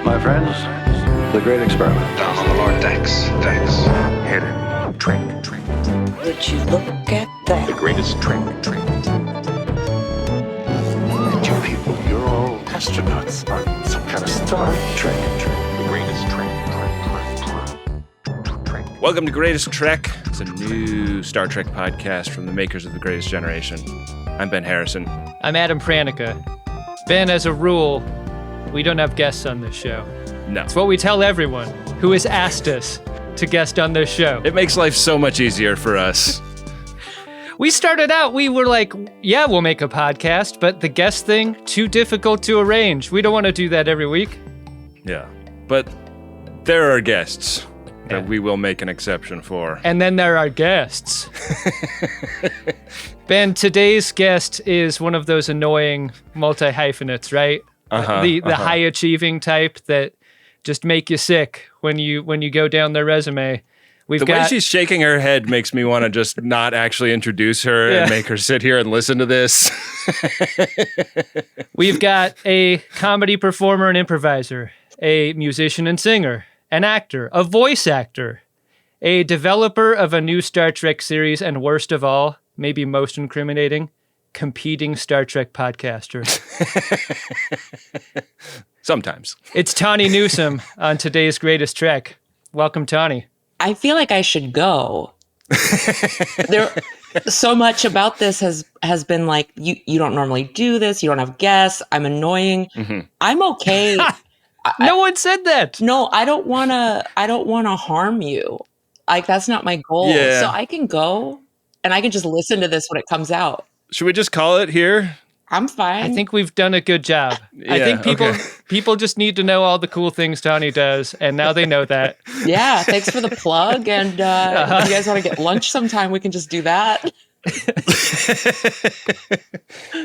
My friends, the great experiment. Down on the lower decks. Hidden trick. Would you look at that? The greatest trick. And you people, you're all astronauts on some kind of Star Trek. The greatest trick. Welcome to Greatest Trek. It's a new Star Trek podcast from the makers of The Greatest Generation. I'm Ben Harrison. I'm Adam Pranica. Ben, as a rule, we don't have guests on this show. No. It's what we tell everyone who has asked us to guest on this show. It makes life so much easier for us. We started out, we were like, yeah, we'll make a podcast, but the guest thing, too difficult to arrange. We don't want to do that every week. Yeah. But there are guests that we will make an exception for. And then there are guests. Ben, today's guest is one of those annoying multi-hyphenates, right? The high-achieving type that just make you sick when you go down their resume. The way she's shaking her head makes me want to just not actually introduce her and make her sit here and listen to this. We've got a comedy performer and improviser, a musician and singer, an actor, a voice actor, a developer of a new Star Trek series, and worst of all, maybe most incriminating, competing Star Trek podcaster. Sometimes. It's Tawny Newsome on today's Greatest Trek. Welcome, Tawny. I feel like I should go. So much about this has been like, you don't normally do this. You don't have guests. I'm annoying. Mm-hmm. I'm okay. No one said that. No, I don't want to harm you. Like, that's not my goal. Yeah. So I can go and I can just listen to this when it comes out. Should we just call it here? I'm fine. I think we've done a good job. I think people just need to know all the cool things Tawny does, and now they know that. Yeah, thanks for the plug. And if you guys want to get lunch sometime, we can just do that.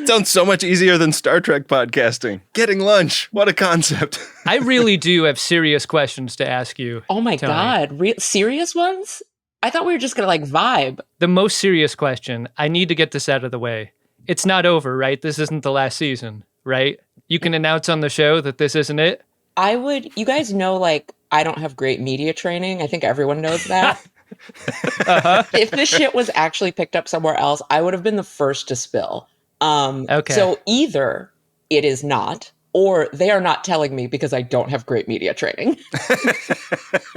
Sounds so much easier than Star Trek podcasting. Getting lunch. What a concept. I really do have serious questions to ask you. Oh my Tawny. God. Serious ones? I thought we were just going to like vibe. The most serious question, I need to get this out of the way. It's not over, right? This isn't the last season, right? You can announce on the show that this isn't it. You guys know, like, I don't have great media training. I think everyone knows that. If this shit was actually picked up somewhere else, I would have been the first to spill. Okay. So either it is not, or they are not telling me because I don't have great media training.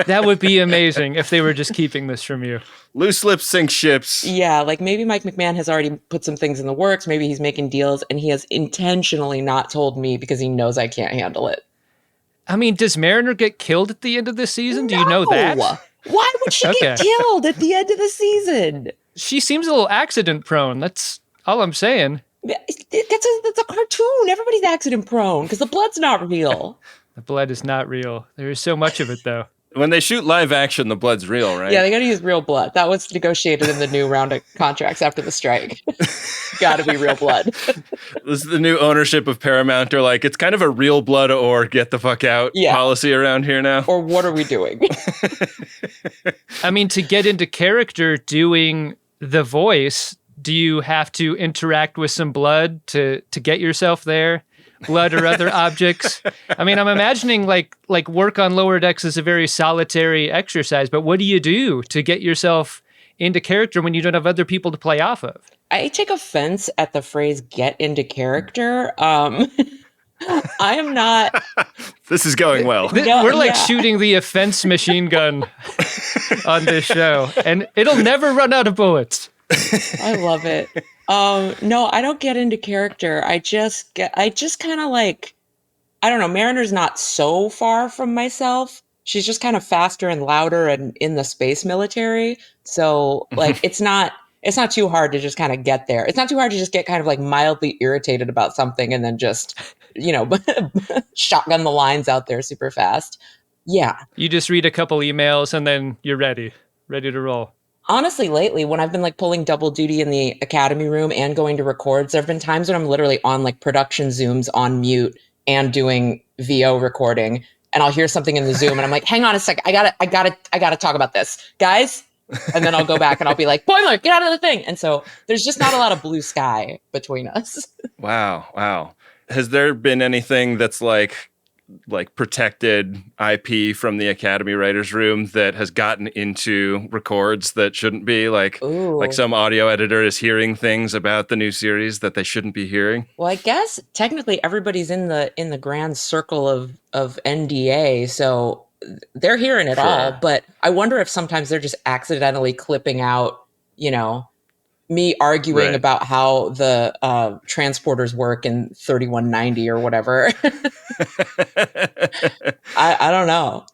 That would be amazing if they were just keeping this from you. Loose lips sink ships. Yeah, like maybe Mike McMahon has already put some things in the works. Maybe he's making deals and he has intentionally not told me because he knows I can't handle it. I mean, does Mariner get killed at the end of this season? Do you know that? Why would she get killed at the end of the season? She seems a little accident prone. That's all I'm saying. That's a cartoon. Everybody's accident prone because the blood's not real. The blood is not real. There is so much of it, though. When they shoot live action, the blood's real, right? Yeah, they got to use real blood. That was negotiated in the new round of contracts after the strike. Got to be real blood. This is the new ownership of Paramount. They're like, it's kind of a real blood or get the fuck out policy around here now. Or what are we doing? I mean, to get into character doing the voice, do you have to interact with some blood to get yourself there? Blood or other objects? I mean, I'm imagining like work on lower decks is a very solitary exercise, but what do you do to get yourself into character when you don't have other people to play off of? I take offense at the phrase "get into character." I am not. This is going well. We're shooting the offense machine gun on this show, and it'll never run out of bullets. I love it. No, I don't get into character. I just kind of like, I don't know. Mariner's not so far from myself. She's just kind of faster and louder and in the space military. So like, it's not too hard to just kind of get there. It's not too hard to just get kind of like mildly irritated about something and then just, shotgun the lines out there super fast. Yeah. You just read a couple emails and then you're ready to roll. Honestly, lately, when I've been like pulling double duty in the Academy room and going to records, there have been times when I'm literally on like production Zooms on mute and doing VO recording, and I'll hear something in the Zoom, and I'm like, "Hang on a second, I gotta talk about this, guys." And then I'll go back and I'll be like, "Boiler, get out of the thing." And so there's just not a lot of blue sky between us. Wow. Has there been anything that's like like protected IP from the Academy Writers Room that has gotten into records that shouldn't be? Like some audio editor is hearing things about the new series that they shouldn't be hearing? Well, I guess technically everybody's in the grand circle of NDA, so they're hearing it all. But I wonder if sometimes they're just accidentally clipping out, me arguing about how the transporters work in 3190 or whatever. I don't know.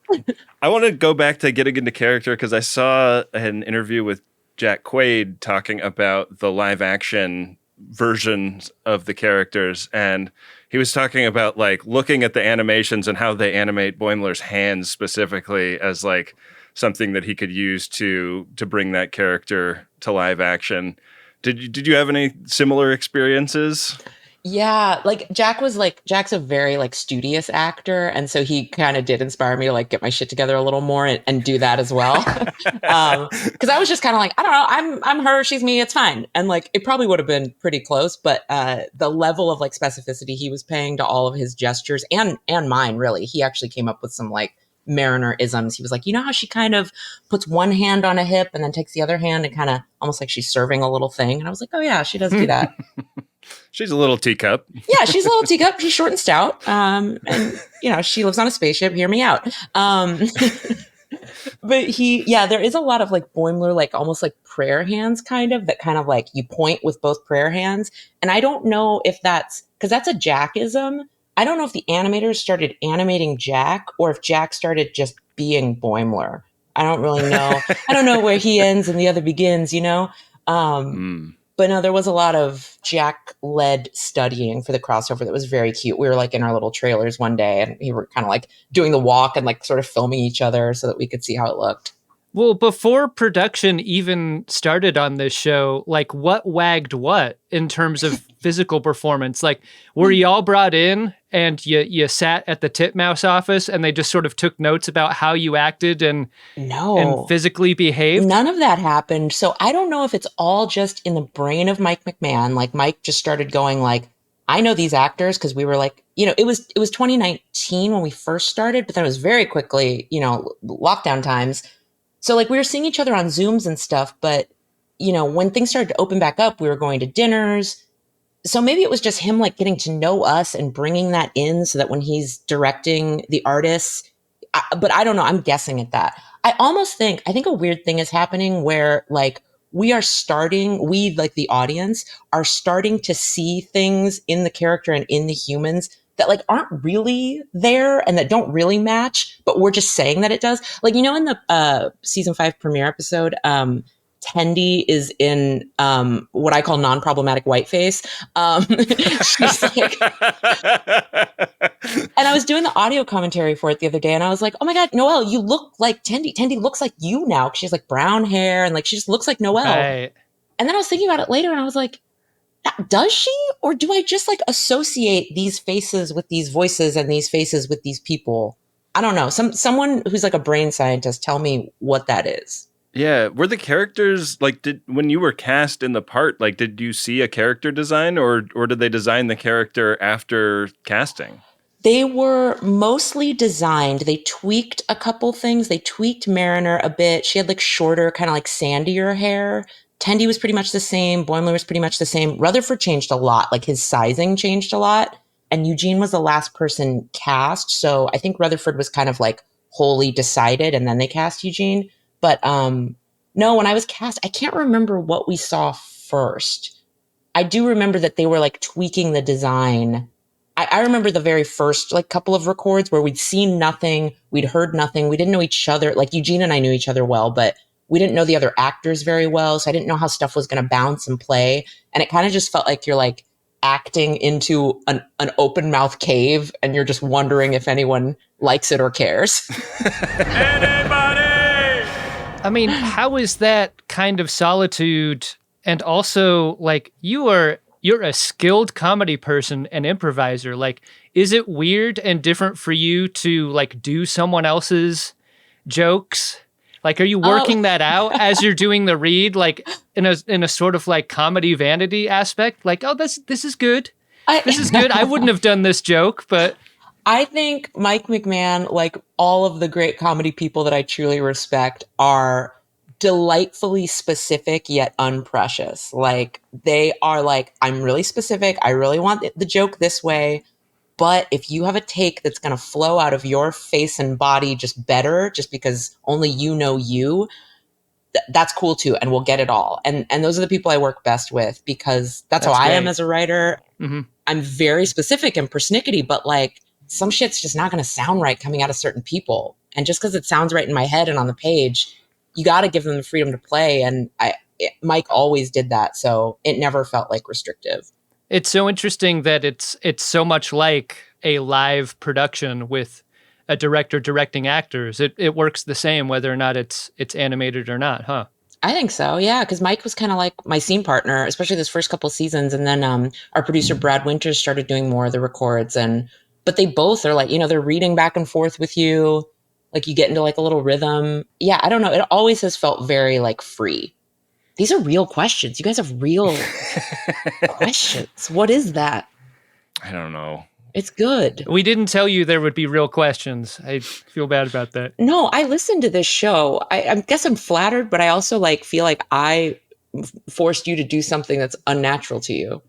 I want to go back to getting into character because I saw an interview with Jack Quaid talking about the live action versions of the characters, and he was talking about like looking at the animations and how they animate Boimler's hands specifically as like something that he could use to bring that character to live action. Did you have any similar experiences? Yeah, Jack's a very like studious actor, and so he kind of did inspire me to like get my shit together a little more and do that as well. Because I was just kind of like, I don't know, I'm her, she's me, it's fine, and like it probably would have been pretty close, but the level of like specificity he was paying to all of his gestures and mine, really, he actually came up with some like Mariner isms. He was like, how she kind of puts one hand on a hip and then takes the other hand and kind of almost like she's serving a little thing, and I was like, oh yeah, she does do that. She's a little teacup. Yeah, she's a little teacup. She's short and stout. And, she lives on a spaceship. Hear me out. But there is a lot of like Boimler, like almost like prayer hands kind of, that kind of like you point with both prayer hands. And I don't know if that's, because that's a Jackism. I don't know if the animators started animating Jack or if Jack started just being Boimler. I don't really know. I don't know where he ends and the other begins, But no, there was a lot of Jack-led studying for the crossover that was very cute. We were like in our little trailers one day and we were kind of like doing the walk and like sort of filming each other so that we could see how it looked. Well, before production even started on this show, like what wagged what in terms of physical performance? Like, were you all brought in and you sat at the titmouse office and they just sort of took notes about how you acted and physically behaved? None of that happened. So I don't know if it's all just in the brain of Mike McMahon. Like Mike just started going like, I know these actors because we were like, it was 2019 when we first started, but then it was very quickly, lockdown times. So like we were seeing each other on Zooms and stuff, but when things started to open back up, we were going to dinners. So maybe it was just him like getting to know us and bringing that in so that when he's directing the artists, but I don't know, I'm guessing at that. I think a weird thing is happening where like we like the audience are starting to see things in the character and in the humans that like aren't really there and that don't really match, but we're just saying that it does. Like, in the season 5 premiere episode, Tendi is in what I call non-problematic whiteface. She's like, and I was doing the audio commentary for it the other day, and I was like, "Oh my God, Noelle, you look like Tendi. Tendi looks like you now. She has like brown hair, and like she just looks like Noelle." Right. And then I was thinking about it later, and I was like, "Does she, or do I just like associate these faces with these voices and these faces with these people?" I don't know. Someone who's like a brain scientist, tell me what that is. Yeah, were the characters like when you were cast in the part, like did you see a character design or did they design the character after casting? They were mostly designed. They tweaked a couple things. They tweaked Mariner a bit. She had like shorter, kind of like sandier hair. Tendi was pretty much the same. Boimler was pretty much the same. Rutherford changed a lot. Like his sizing changed a lot. And Eugene was the last person cast. So I think Rutherford was kind of like wholly decided and then they cast Eugene. But no, when I was cast, I can't remember what we saw first. I do remember that they were like tweaking the design. I remember the very first like couple of records where we'd seen nothing, we'd heard nothing, we didn't know each other. Like Eugene and I knew each other well, but we didn't know the other actors very well. So I didn't know how stuff was going to bounce and play. And it kind of just felt like you're like acting into an open mouth cave and you're just wondering if anyone likes it or cares. I mean, how is that kind of solitude? And also, like, you're a skilled comedy person and improviser. Like, is it weird and different for you to like do someone else's jokes? Like, are you working that out as you're doing the read? Like, in a sort of like comedy vanity aspect? Like, oh, this is good. This is good. I wouldn't have done this joke, but I think Mike McMahon, like all of the great comedy people that I truly respect, are delightfully specific yet unprecious. Like they are like, I'm really specific. I really want the joke this way. But if you have a take that's going to flow out of your face and body just better, just because only you know you, that's cool too. And we'll get it all. And those are the people I work best with because that's how I am great. as a writer. Mm-hmm. I'm very specific and persnickety, but like some shit's just not going to sound right coming out of certain people. And just because it sounds right in my head and on the page, you got to give them the freedom to play. And Mike always did that. So it never felt like restrictive. It's so interesting that it's so much like a live production with a director directing actors. It works the same whether or not it's animated or not, huh? I think so, yeah, because Mike was kind of like my scene partner, especially those first couple seasons. And then our producer, Brad Winters, started doing more of the records. But they both are like, they're reading back and forth with you. Like you get into like a little rhythm. Yeah, I don't know. It always has felt very like free. These are real questions. You guys have real questions. What is that? I don't know. It's good. We didn't tell you there would be real questions. I feel bad about that. No, I listened to this show. I guess I'm flattered, but I also like feel like I forced you to do something that's unnatural to you.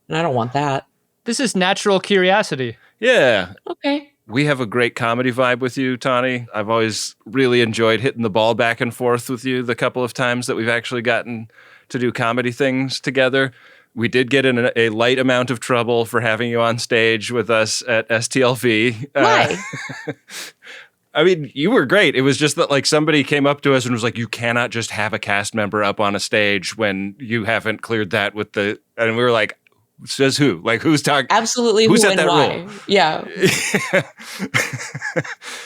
And I don't want that. This is natural curiosity. Yeah. Okay. We have a great comedy vibe with you, Tawny. I've always really enjoyed hitting the ball back and forth with you the couple of times that we've actually gotten to do comedy things together. We did get in a light amount of trouble for having you on stage with us at STLV. Why? I mean, you were great. It was just that like somebody came up to us and was like, you cannot just have a cast member up on a stage when you haven't cleared that with the, and we were like, says who? Like who's talking? Absolutely. Who set and that why? rule? Yeah.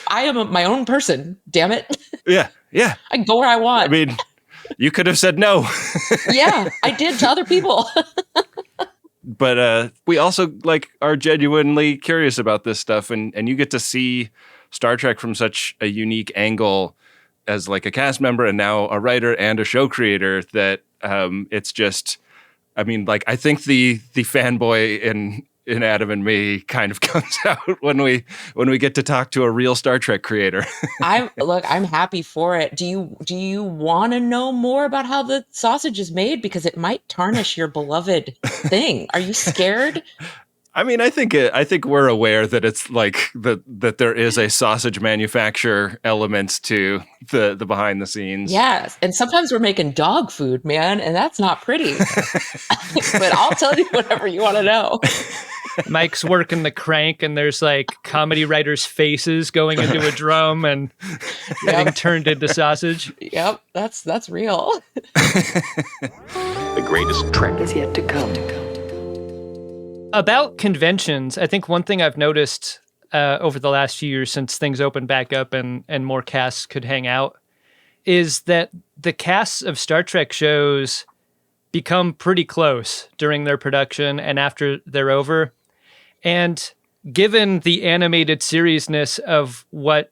I am my own person. Damn it. Yeah. Yeah. I can go where I want. I mean, you could have said no. Yeah, I did to other people. But we also like are genuinely curious about this stuff, and you get to see Star Trek from such a unique angle as like a cast member and now a writer and a show creator that it's just, I mean, like I think the fanboy in Adam and me kind of comes out when we get to talk to a real Star Trek creator. I'm happy for it. Do you want to know more about how the sausage is made? Because it might tarnish your beloved thing. Are you scared? I mean, I think we're aware that it's like that there is a sausage manufacture element to the behind the scenes. Yes, and sometimes we're making dog food, man, and that's not pretty. But I'll tell you whatever you want to know. Mike's working the crank and there's like comedy writers' faces going into a drum and getting turned into sausage. Yep, that's real. The greatest trek is yet to come. About conventions, I think one thing I've noticed over the last few years since things opened back up and more casts could hang out is that the casts of Star Trek shows become pretty close during their production and after they're over. And given the animated seriousness of what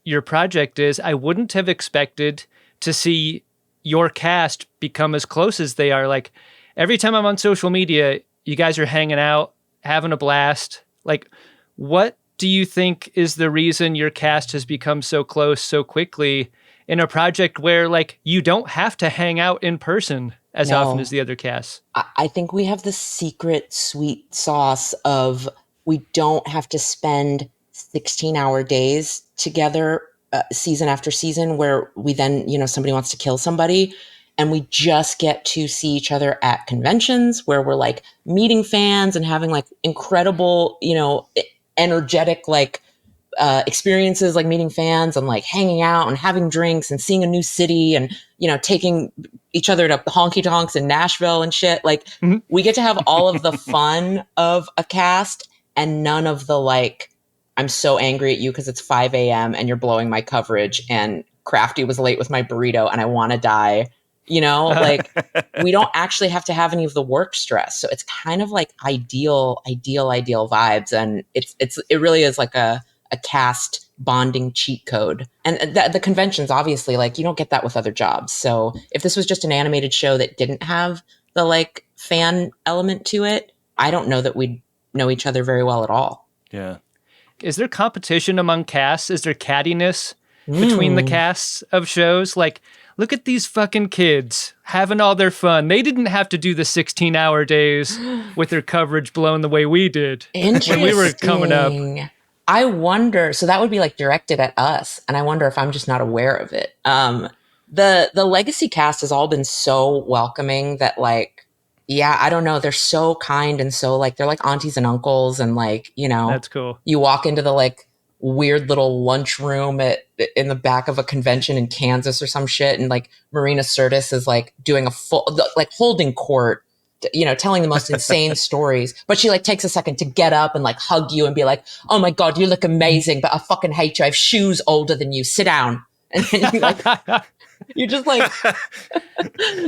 your project is, I wouldn't have expected to see your cast become as close as they are. Like every time I'm on social media, you guys are hanging out, having a blast. Like, what do you think is the reason your cast has become so close so quickly in a project where like you don't have to hang out in person as often as the other casts? I think we have the secret sweet sauce of we don't have to spend 16-hour days together season after season where we then, somebody wants to kill somebody. And we just get to see each other at conventions where we're like meeting fans and having like incredible, energetic like experiences, like meeting fans and like hanging out and having drinks and seeing a new city and, taking each other to honky tonks in Nashville and shit. Like we get to have all of the fun of a cast and none of the like, I'm so angry at you because it's 5 a.m. and you're blowing my coverage and Crafty was late with my burrito and I want to die. Like we don't actually have to have any of the work stress. So it's kind of like ideal vibes. And it really is like a cast bonding cheat code. And the conventions, obviously, like you don't get that with other jobs. So if this was just an animated show that didn't have the like fan element to it, I don't know that we'd know each other very well at all. Yeah. is there competition among casts? Is there cattiness between the casts of shows? Like, look at these fucking kids having all their fun. They didn't have to do the 16-hour days with their coverage blown the way we did when we were coming up. I wonder, so that would be like directed at us, and I wonder if I'm just not aware of it. The legacy cast has all been so welcoming that, like, yeah, I don't know, they're so kind and so like they're like aunties and uncles, and like, you know, that's cool. You walk into the like weird little lunchroom in the back of a convention in Kansas or some shit, and like Marina Sirtis is like doing a full like holding court, you know, telling the most insane stories, but she like takes a second to get up and like hug you and be like, "Oh my God, you look amazing, but I fucking hate you. I have shoes older than you. Sit down." And then you like, you're just like,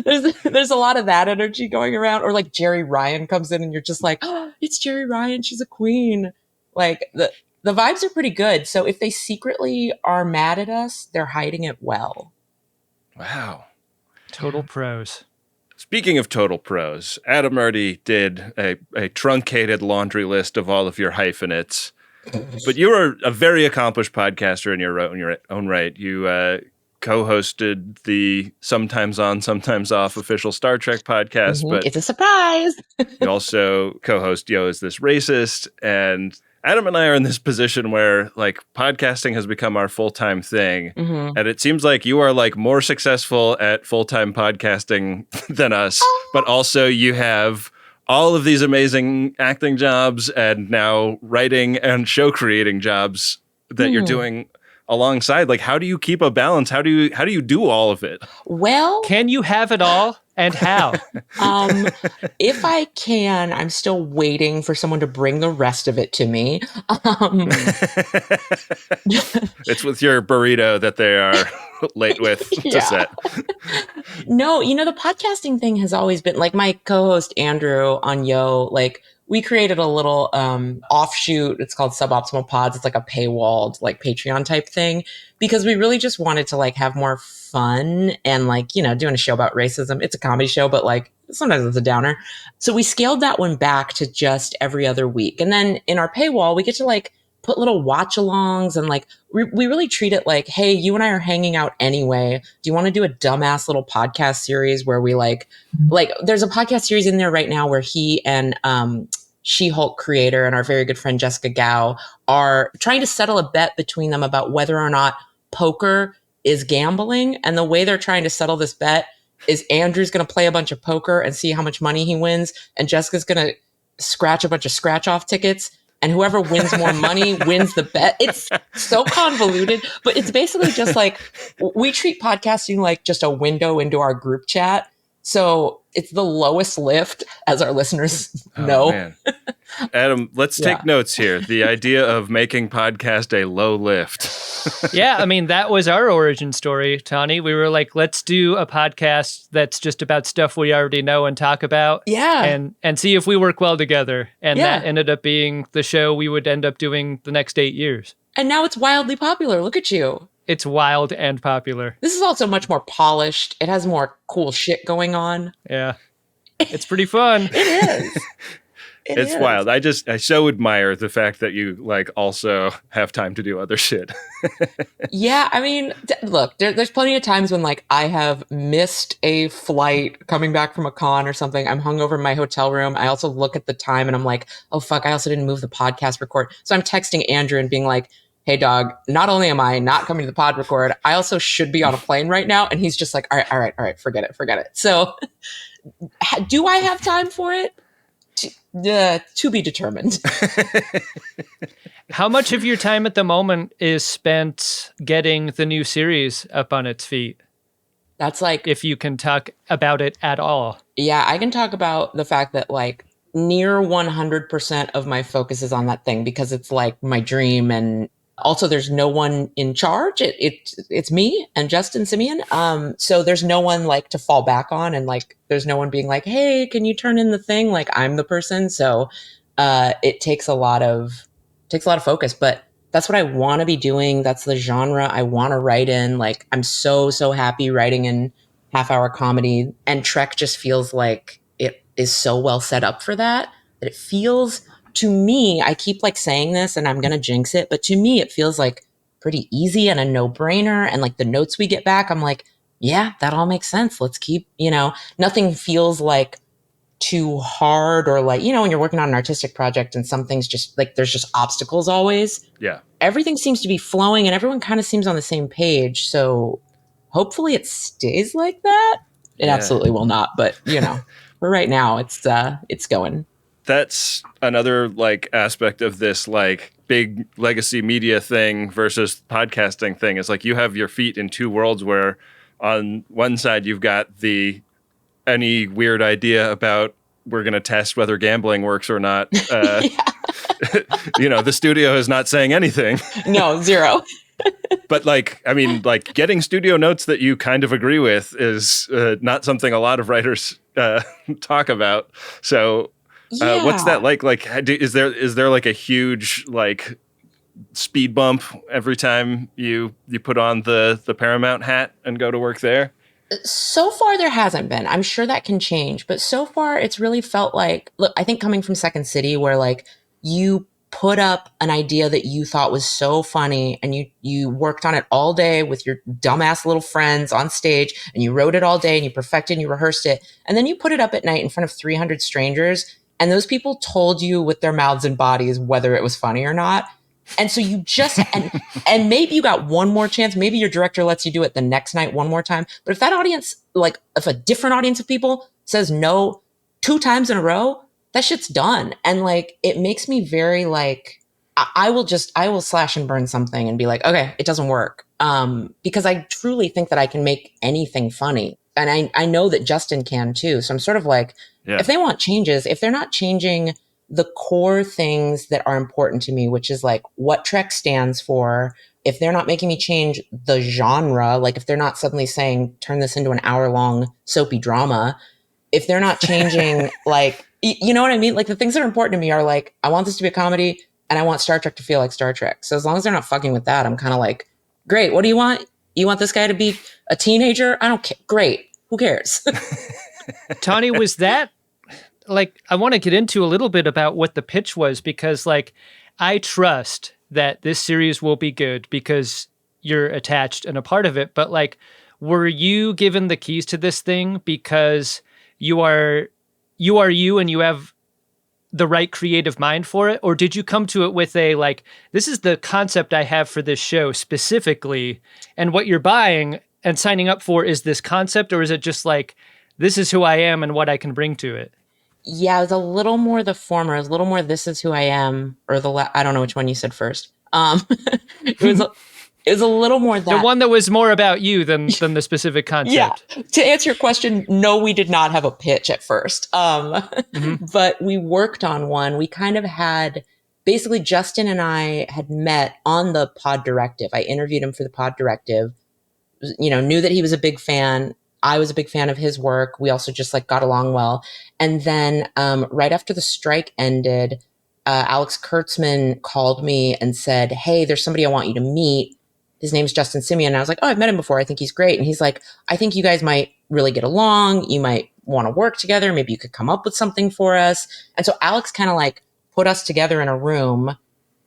there's a lot of that energy going around. Or like Jerry Ryan comes in and you're just like, "Oh, it's Jerry Ryan. She's a queen." Like the vibes are pretty good. So if they secretly are mad at us, they're hiding it well. Wow. Total pros. Speaking of total pros, Adam already did a truncated laundry list of all of your hyphenates, but you are a very accomplished podcaster in your own right. You co-hosted the sometimes on, sometimes off official Star Trek podcast, but it's a surprise. You also co-host Yo, Is This Racist? And Adam and I are in this position where like podcasting has become our full-time thing. And it seems like you are like more successful at full-time podcasting than us, but also you have all of these amazing acting jobs and now writing and show creating jobs that you're doing alongside. Like, how do you keep a balance? How do you do all of it? Well, can you have it all? And how? If I can, I'm still waiting for someone to bring the rest of it to me. It's with your burrito that they are late with to set. No, you know, the podcasting thing has always been like my co-host Andrew on Yo, like we created a little offshoot. It's called Suboptimal Pods. It's like a paywalled, like Patreon type thing, because we really just wanted to like have more fun and like, you know, doing a show about racism. It's a comedy show, but like sometimes it's a downer. So we scaled that one back to just every other week. And then in our paywall, we get to like put little watch alongs and like we really treat it like, hey, you and I are hanging out anyway. Do you want to do a dumbass little podcast series where we like there's a podcast series in there right now where he and She-Hulk creator and our very good friend Jessica Gao are trying to settle a bet between them about whether or not poker is gambling. And the way they're trying to settle this bet is Andrew's going to play a bunch of poker and see how much money he wins. And Jessica's going to scratch a bunch of scratch off tickets. And whoever wins more money wins the bet. It's so convoluted, but it's basically just like, we treat podcasting like just a window into our group chat. So it's the lowest lift, as our listeners know. Man. Adam, let's take notes here. The idea of making podcast a low lift. Yeah, I mean, that was our origin story, Tawny. We were like, let's do a podcast that's just about stuff we already know and talk about. Yeah. And see if we work well together. And that ended up being the show we would end up doing the next 8 years. And now it's wildly popular. Look at you. It's wild and popular. This is also much more polished. It has more cool shit going on. Yeah. It's pretty fun. It is. It's wild. I so admire the fact that you like also have time to do other shit. Yeah, I mean, look, there's plenty of times when like I have missed a flight coming back from a con or something. I'm hungover in my hotel room. I also look at the time and I'm like, oh fuck, I also didn't move the podcast record. So I'm texting Andrew and being like, hey dog, not only am I not coming to the pod record, I also should be on a plane right now. And he's just like, all right, forget it. So do I have time for it? To be determined. How much of your time at the moment is spent getting the new series up on its feet? That's like, if you can talk about it at all. Yeah, I can talk about the fact that like near 100% of my focus is on that thing because it's like my dream. And also there's no one in charge. It's me and Justin Simeon. So there's no one like to fall back on, and like there's no one being like, hey, can you turn in the thing? Like I'm the person. So it takes a lot of focus, but that's what I want to be doing. That's the genre I want to write in. Like I'm so happy writing in half-hour comedy, and Trek just feels like it is so well set up for that it feels to me, I keep like saying this and I'm going to jinx it, but to me, it feels like pretty easy and a no brainer. And like the notes we get back, I'm like, yeah, that all makes sense. Let's keep, nothing feels like too hard or like, when you're working on an artistic project and some things just like, there's just obstacles always. Yeah. Everything seems to be flowing and everyone kind of seems on the same page. So hopefully it stays like that. It absolutely will not, but for right now, it's going. That's another like aspect of this like big legacy media thing versus podcasting thing is like you have your feet in two worlds where on one side you've got any weird idea about we're going to test whether gambling works or not. The studio is not saying anything. No, zero. But getting studio notes that you kind of agree with is not something a lot of writers talk about. So what's that like? Like, is there like a huge like speed bump every time you put on the Paramount hat and go to work there? So far, there hasn't been. I'm sure that can change. But so far, it's really felt like, look, I think coming from Second City, where like you put up an idea that you thought was so funny and you worked on it all day with your dumbass little friends on stage and you wrote it all day and you perfected and you rehearsed it. And then you put it up at night in front of 300 strangers. And those people told you with their mouths and bodies whether it was funny or not. And so you just, and maybe you got one more chance. Maybe your director lets you do it the next night one more time. But if that audience, like if a different audience of people says no 2 times in a row, that shit's done. And like, it makes me very like, I will slash and burn something and be like, okay, it doesn't work. Because I truly think that I can make anything funny. And I know that Justin can too. So I'm sort of like, if they want changes, if they're not changing the core things that are important to me, which is like what Trek stands for, if they're not making me change the genre, like if they're not suddenly saying, turn this into an hour-long soapy drama, if they're not changing, like, you know what I mean? Like the things that are important to me are like, I want this to be a comedy and I want Star Trek to feel like Star Trek. So as long as they're not fucking with that, I'm kind of like, great. What do you want? You want this guy to be a teenager? I don't care. Great. Who cares? Tawny, was that like, I want to get into a little bit about what the pitch was, because like, I trust that this series will be good because you're attached and a part of it. But like, were you given the keys to this thing because you are you and you have the right creative mind for it? Or did you come to it with a, like, this is the concept I have for this show specifically, and what you're buying and signing up for is this concept? Or is it just like, this is who I am and what I can bring to it? Yeah, it was a little more the former. It was a little more this is who I am, or I don't know which one you said first. It was a little more that. The one that was more about you than the specific concept. Yeah. To answer your question, no, we did not have a pitch at first. But we worked on one. We kind of had, basically Justin and I had met on the Pod Directive. I interviewed him for the Pod Directive, knew that he was a big fan. I was a big fan of his work. We also just like got along well. And then right after the strike ended, Alex Kurtzman called me and said, hey, there's somebody I want you to meet. His name's Justin Simeon. And I was like, oh, I've met him before. I think he's great. And he's like, I think you guys might really get along. You might want to work together. Maybe you could come up with something for us. And so Alex kind of like put us together in a room.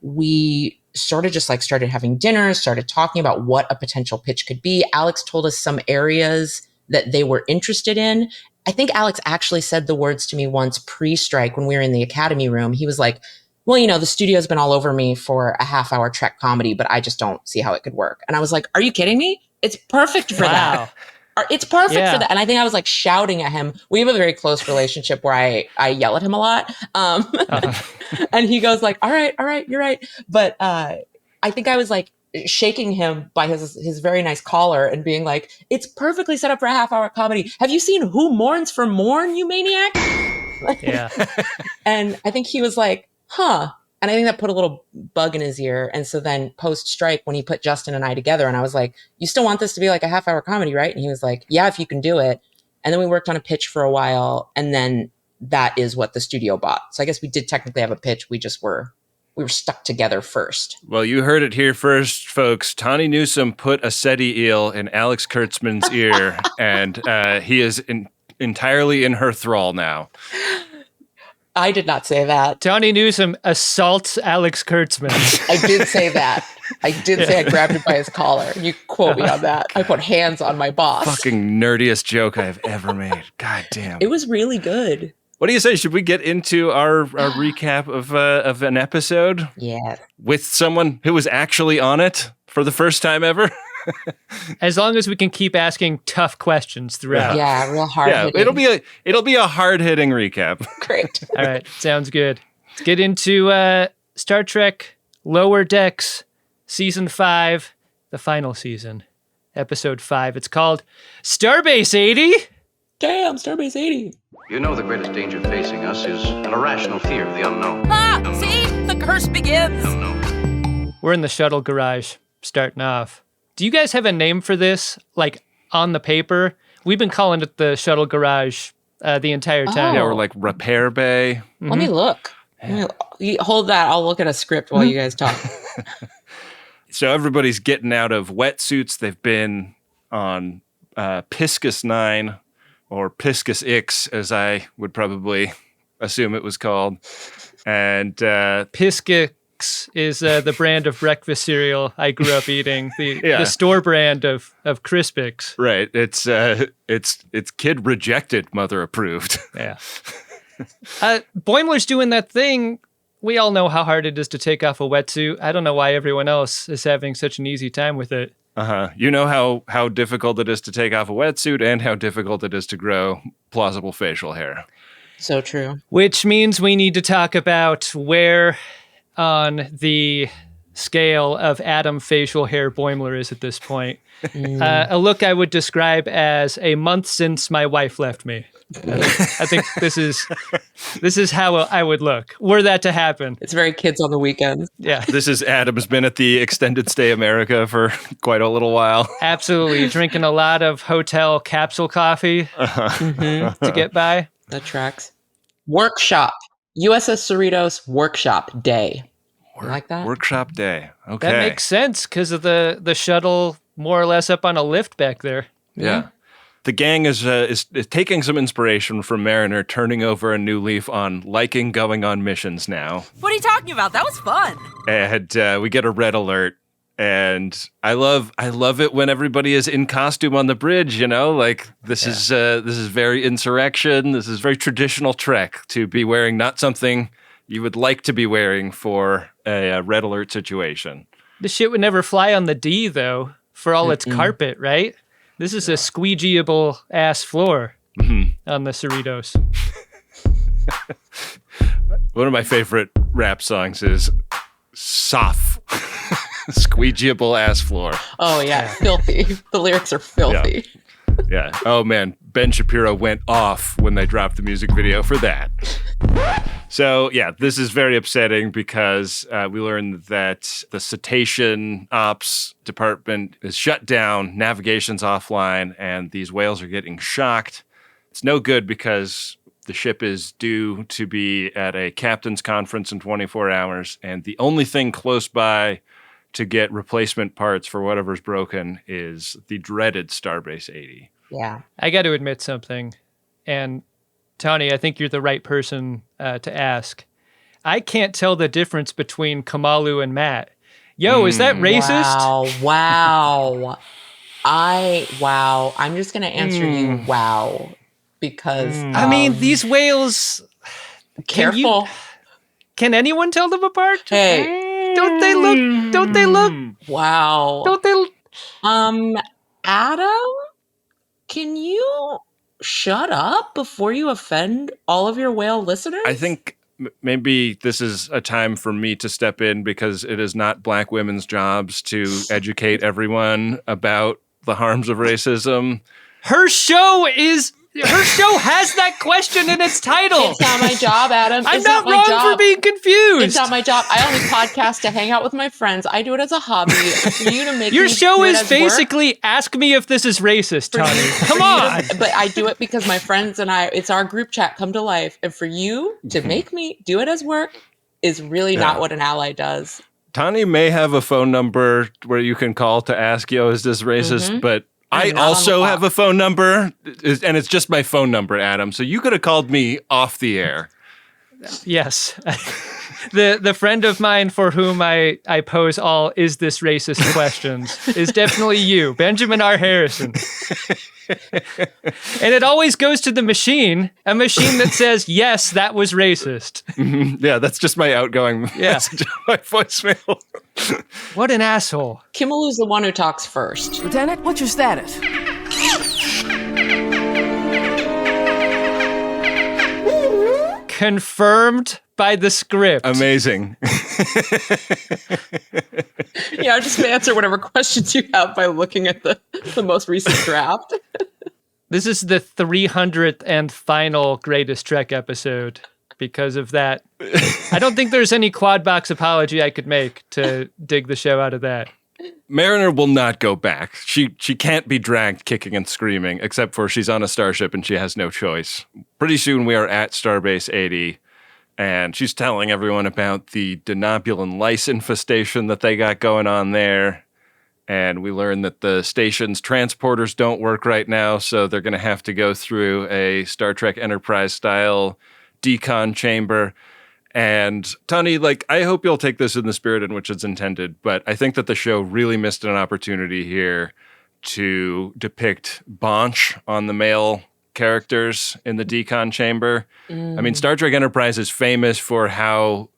We sort of just like started having dinner, started talking about what a potential pitch could be. Alex told us some areas that they were interested in. I think Alex actually said the words to me once pre-strike when we were in the Academy room. He was like, well, the studio's been all over me for a half-hour Trek comedy, but I just don't see how it could work. And I was like, are you kidding me? It's perfect for that. It's perfect for that. And I think I was like shouting at him. We have a very close relationship where I yell at him a lot. And he goes like, all right, you're right. But I think I was like shaking him by his very nice collar and being like, it's perfectly set up for a half-hour comedy. Have you seen Who Mourns for Morn, you maniac? Yeah. And I think he was like, huh. And I think that put a little bug in his ear. And so then post-strike, when he put Justin and I together, and I was like, you still want this to be like a half-hour comedy, right? And he was like, yeah, if you can do it. And then we worked on a pitch for a while, and then that is what the studio bought. So I guess we did technically have a pitch. We were stuck together first. Well, you heard it here first, folks. Tawny Newsome put a SETI eel in Alex Kurtzman's ear, and he is entirely in her thrall now. I did not say that. Tawny Newsome assaults Alex Kurtzman. I did say that. I did say I grabbed him by his collar. You quote me on that. I put hands on my boss. Fucking nerdiest joke I've ever made. God damn. It was really good. What do you say? Should we get into our recap of an episode? Yeah. With someone who was actually on it for the first time ever? As long as we can keep asking tough questions throughout. Yeah, real hard. Yeah, it'll be a hard-hitting recap. Great. All right, sounds good. Let's get into Star Trek Lower Decks, Season 5, the final season, Episode 5. It's called Starbase 80. Damn, Starbase 80. You know the greatest danger facing us is an irrational fear of the unknown. See? The curse begins. We're in the shuttle garage, starting off. Do you guys have a name for this, like on the paper? We've been calling it the shuttle garage the entire time. Yeah, we're like repair bay. Let me look. You hold that. I'll look at a script while you guys talk. So everybody's getting out of wetsuits. They've been on Piscus 9 or Piscus X, as I would probably assume it was called. And Piscix is the brand of breakfast cereal I grew up eating. The store brand of Crispix. right, it's kid rejected, mother approved. Yeah. Boimler's doing that thing. We all know how hard it is to take off a wetsuit. I don't know why everyone else is having such an easy time with it. You know how difficult it is to take off a wetsuit and how difficult it is to grow plausible facial hair. So true. Which means we need to talk about where on the scale of Adam facial hair Boimler is at this point. A look I would describe as a month since my wife left me. I think this is how I would look were that to happen. It's very kids on the weekends. Yeah, This is Adam's been at the Extended Stay America for quite a little while. absolutely. Drinking a lot of hotel capsule coffee to get by. That tracks. Workshop. USS Cerritos Workshop Day. You like that? Workshop day. Okay. That makes sense because of the shuttle more or less up on a lift back there. Yeah. The gang is taking some inspiration from Mariner, turning over a new leaf on liking going on missions now. What are you talking about? That was fun. And we get a red alert. And I love it when everybody is in costume on the bridge, you know, like this is very insurrection. This is very traditional Trek to be wearing not something you would like to be wearing for a red alert situation. The shit would never fly on the D though, for all its carpet, right? This is a squeegeeable ass floor on the Cerritos. One of my favorite rap songs is Soft. Squeegeeable ass floor. Oh, yeah. Filthy. The lyrics are filthy. Yeah. Oh, man. Ben Shapiro went off when they dropped the music video for that. So, yeah, this is very upsetting because we learned that the Cetacean Ops department is shut down, navigation's offline, and these whales are getting shocked. It's no good because the ship is due to be at a captain's conference in 24 hours, and the only thing close by to get replacement parts for whatever's broken is the dreaded Starbase 80. Yeah. I got to admit something, and Tawny, I think you're the right person to ask. I can't tell the difference between Kamalu and Matt. Yo, is that racist? Wow. I'm just going to answer you wow. Because I mean, these whales. careful. Can anyone tell them apart? Hey. Don't they look? Wow. Don't they? Adam, can you shut up before you offend all of your whale listeners? I think maybe this is a time for me to step in because it is not black women's jobs to educate everyone about the harms of racism. Her show has that question in its title. It's not my job, Adam. I'm It's not my wrong job. for being confused. It's not my job. I only podcast to hang out with my friends. I do it as a hobby. For you to make Your me show do it is as work, basically ask me if this is racist, Tawny. Come on. but I do it because my friends and I, it's our group chat come to life. And for you to make me do it as work is really not what an ally does. Tawny may have a phone number where you can call to ask, yo, is this racist? But I not on also the have a phone number, and it's just my phone number, Adam. So you could have called me off the air. Yes. The friend of mine for whom I pose all is this racist questions is definitely you, Benjamin R. Harrison. And it always goes to the machine, a machine that says, yes, that was racist. Mm-hmm. Yeah, that's just my outgoing message on my voicemail. What an asshole. Kimmelu's the one who talks first. Lieutenant, what's your status? Confirmed by the script. Amazing. Yeah, just answer whatever questions you have by looking at the most recent draft. This is the 300th and final Greatest Trek episode because of that. I don't think there's any quad box apology I could make to dig the show out of that. Mariner will not go back. She can't be dragged kicking and screaming, except for she's on a starship and she has no choice. Pretty soon we are at Starbase 80, and she's telling everyone about the denobulin lice infestation that they got going on there. And we learn that the station's transporters don't work right now, so they're going to have to go through a Star Trek Enterprise-style decon chamber. And Tawny, I hope you'll take this in the spirit in which it's intended, but I think that the show really missed an opportunity here to depict Bonch on the male characters in the decon chamber. I mean, Star Trek Enterprise is famous for how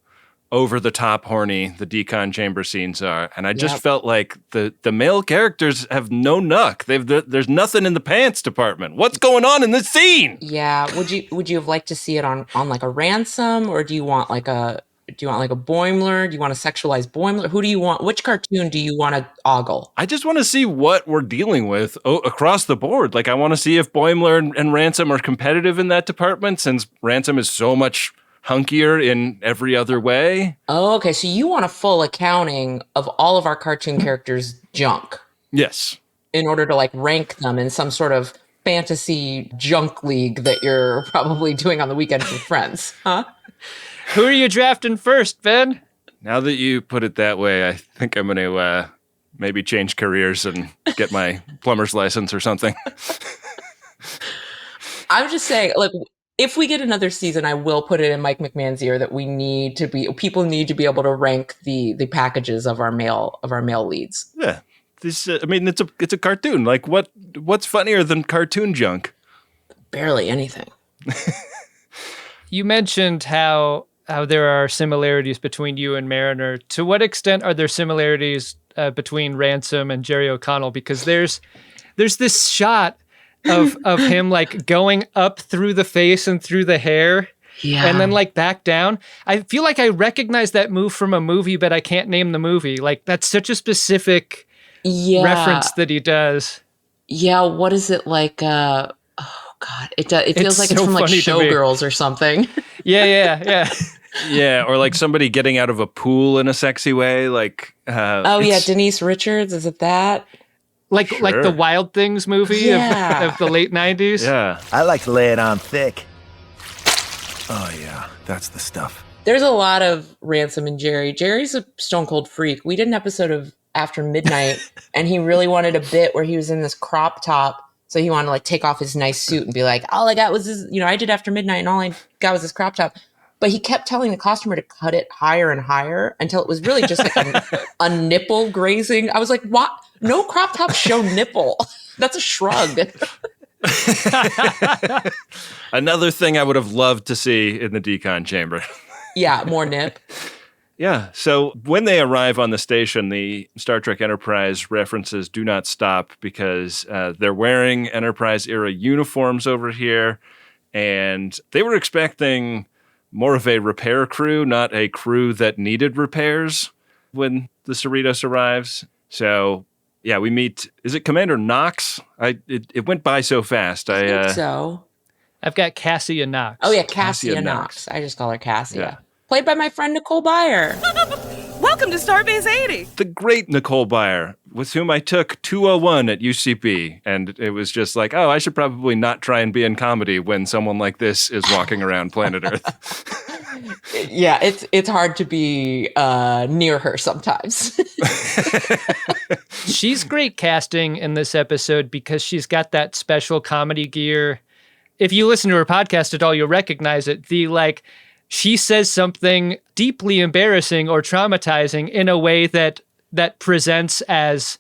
over-the-top horny the decon chamber scenes are, and I just felt like the male characters have no nuck. There's nothing in the pants department. What's going on in this scene? Yeah, would you have liked to see it on like a Ransom, or do you want like a Boimler? Do you want a sexualized Boimler? Who do you want? Which cartoon do you want to ogle? I just want to see what we're dealing with across the board. I want to see if Boimler and Ransom are competitive in that department, since Ransom is so much hunkier in every other way. Oh, okay. So you want a full accounting of all of our cartoon characters' junk. Yes. In order to rank them in some sort of fantasy junk league that you're probably doing on the weekend with friends, huh? Who are you drafting first, Ben? Now that you put it that way, I think I'm going to maybe change careers and get my plumber's license or something. I'm just saying, if we get another season, I will put it in Mike McMahon's ear that people need to be able to rank the packages of our male leads. Yeah. This, it's a cartoon. What's funnier than cartoon junk? Barely anything. You mentioned how there are similarities between you and Mariner. To what extent are there similarities between Ransom and Jerry O'Connell? Because there's this shot of him going up through the face and through the hair, and then back down. I feel like I recognize that move from a movie, but I can't name the movie. That's such a specific reference that he does. Yeah, what is it like? Oh God, it feels like it's from Showgirls or something. Yeah. Yeah, or somebody getting out of a pool in a sexy way. Denise Richards, is it that? Like the Wild Things movie of the late 90s? Yeah. I like to lay it on thick. Oh, yeah. That's the stuff. There's a lot of Ransom and Jerry. Jerry's a stone cold freak. We did an episode of After Midnight, and he really wanted a bit where he was in this crop top. So he wanted to take off his nice suit and be like, all I got was this, I did After Midnight and all I got was this crop top. But he kept telling the costumer to cut it higher and higher until it was really just a nipple grazing. I was like, what? No crop tops show nipple. That's a shrug. Another thing I would have loved to see in the decon chamber. Yeah, more nip. Yeah, so when they arrive on the station, the Star Trek Enterprise references do not stop because they're wearing Enterprise-era uniforms over here, and they were expecting more of a repair crew, not a crew that needed repairs when the Cerritos arrives. So, yeah, we meet, is it Commander Knox? It went by so fast. I think so. I've got Cassia Knox. Oh, yeah, Cassia Knox. I just call her Cassia. Yeah. Played by my friend Nicole Byer. Welcome to Starbase 80. The great Nicole Byer, with whom I took 201 at UCB. And it was just I should probably not try and be in comedy when someone like this is walking around planet Earth. Yeah, it's hard to be near her sometimes. She's great casting in this episode because she's got that special comedy gear. If you listen to her podcast at all, you'll recognize it. she says something deeply embarrassing or traumatizing in a way that presents as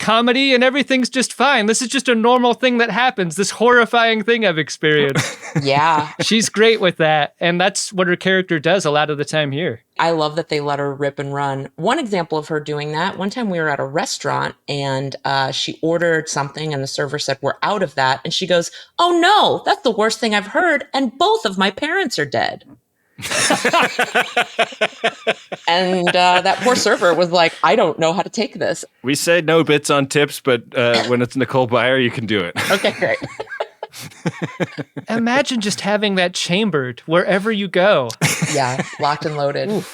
comedy and everything's just fine. This is just a normal thing that happens. This horrifying thing I've experienced. Yeah. She's great with that. And that's what her character does a lot of the time here. I love that they let her rip and run. One example of her doing that, one time we were at a restaurant and she ordered something and the server said, we're out of that. And she goes, oh no, that's the worst thing I've heard. And both of my parents are dead. And that poor server was like, I don't know how to take this. We say no bits on tips, but when it's Nicole Byer, you can do it. Okay, great. Imagine just having that chambered wherever you go. Yeah, locked and loaded.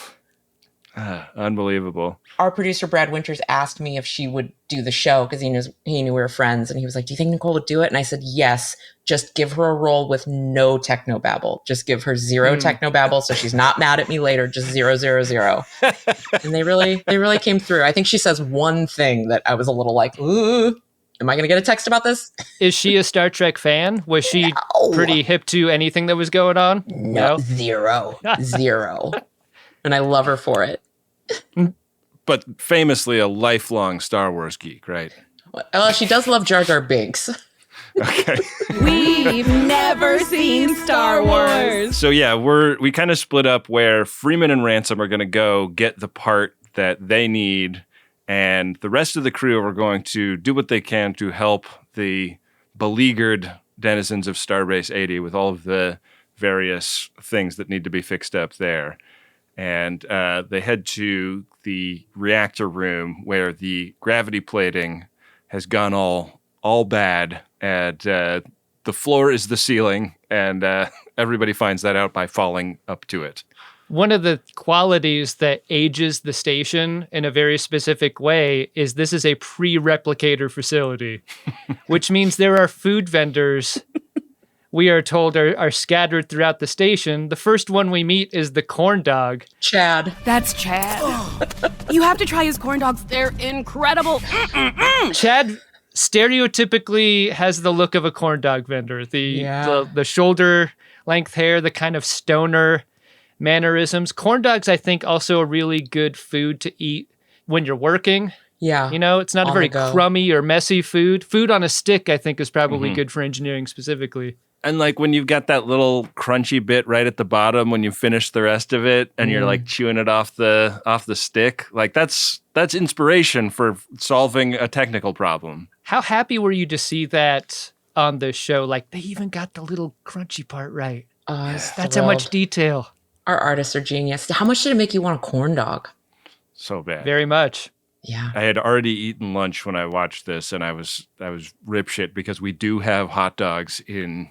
Unbelievable. Our producer, Brad Winters, asked me if she would do the show because he knew we were friends. And he was like, do you think Nicole would do it? And I said, yes, just give her a role with no technobabble. Just give her zero technobabble so she's not mad at me later. Just 0, 0, 0. And they really came through. I think she says one thing that I was a little like, ooh, am I going to get a text about this? Is she a Star Trek fan? Was she pretty hip to anything that was going on? No. 0. 0. And I love her for it. But famously a lifelong Star Wars geek, right? Well, she does love Jar Jar Binks. Okay. We've never seen Star Wars. So yeah, we kind of split up where Freeman and Ransom are going to go get the part that they need, and the rest of the crew are going to do what they can to help the beleaguered denizens of Starbase 80 with all of the various things that need to be fixed up there. And they head to the reactor room where the gravity plating has gone all bad, and the floor is the ceiling, and everybody finds that out by falling up to it. One of the qualities that ages the station in a very specific way is this is a pre-replicator facility, which means there are food vendors we are told are scattered throughout the station. The first one we meet is the corn dog. Chad. That's Chad. You have to try his corn dogs. They're incredible. Chad stereotypically has the look of a corn dog vendor. The shoulder length hair, the kind of stoner mannerisms. Corn dogs, I think, also a really good food to eat when you're working. Yeah. You know, it's not a very crummy or messy food. Food on a stick, I think, is probably good for engineering specifically. And like when you've got that little crunchy bit right at the bottom when you finish the rest of it and you're like chewing it off the stick, like that's inspiration for solving a technical problem. How happy were you to see that on the show? Like they even got the little crunchy part right. That's how much detail. Our artists are genius. How much did it make you want a corn dog? So bad. Very much. Yeah. I had already eaten lunch when I watched this, and I was ripshit because we do have hot dogs in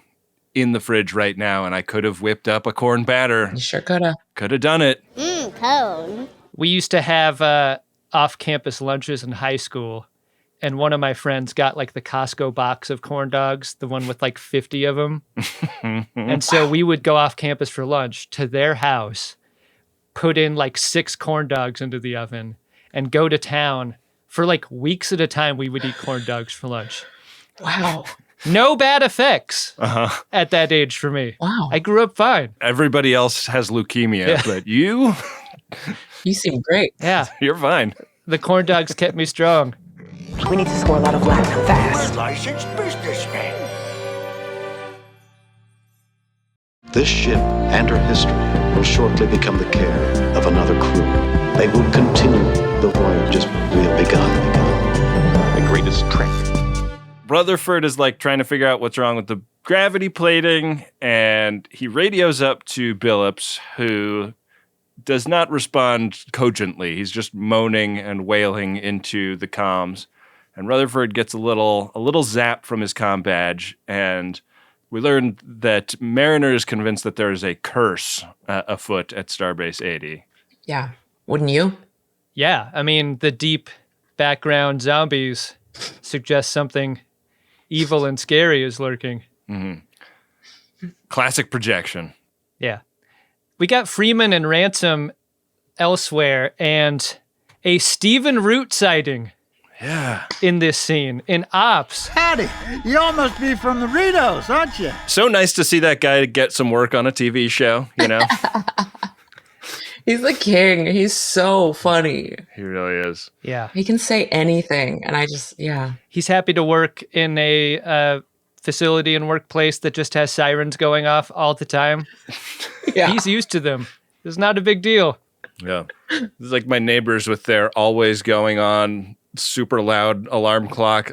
the fridge right now, and I could have whipped up a corn batter. You sure could have. Could have done it. Cone. We used to have off-campus lunches in high school, and one of my friends got like the Costco box of corn dogs, the one with like 50 of them. And so we would go off campus for lunch to their house, put in like 6 corn dogs into the oven, and go to town for like weeks at a time. We would eat corn dogs for lunch. Wow. No bad effects at that age for me. Wow. I grew up fine. Everybody else has leukemia, but you? You seem great. Yeah. You're fine. The corn dogs kept me strong. We need to score a lot of platinum fast. Licensed businessmen. This ship and her history will shortly become the care of another crew. They will continue the voyages we have begun. The greatest trick. Rutherford is like trying to figure out what's wrong with the gravity plating, and he radios up to Billups, who does not respond cogently. He's just moaning and wailing into the comms. And Rutherford gets a little zap from his comm badge, and we learned that Mariner is convinced that there is a curse afoot at Starbase 80. Yeah. Wouldn't you? Yeah. I mean, the deep background zombies suggest something evil and scary is lurking. Mm-hmm. Classic projection. Yeah. We got Freeman and Ransom elsewhere, and a Stephen Root sighting. in this scene. In Ops. Howdy, you all must be from the Cerritos, aren't you? So nice to see that guy get some work on a TV show, you know? He's the king. He's so funny. He really is. Yeah. He can say anything. And He's happy to work in a facility and workplace that just has sirens going off all the time. Yeah. He's used to them. It's not a big deal. Yeah. It's like my neighbors with their always going on super loud alarm clock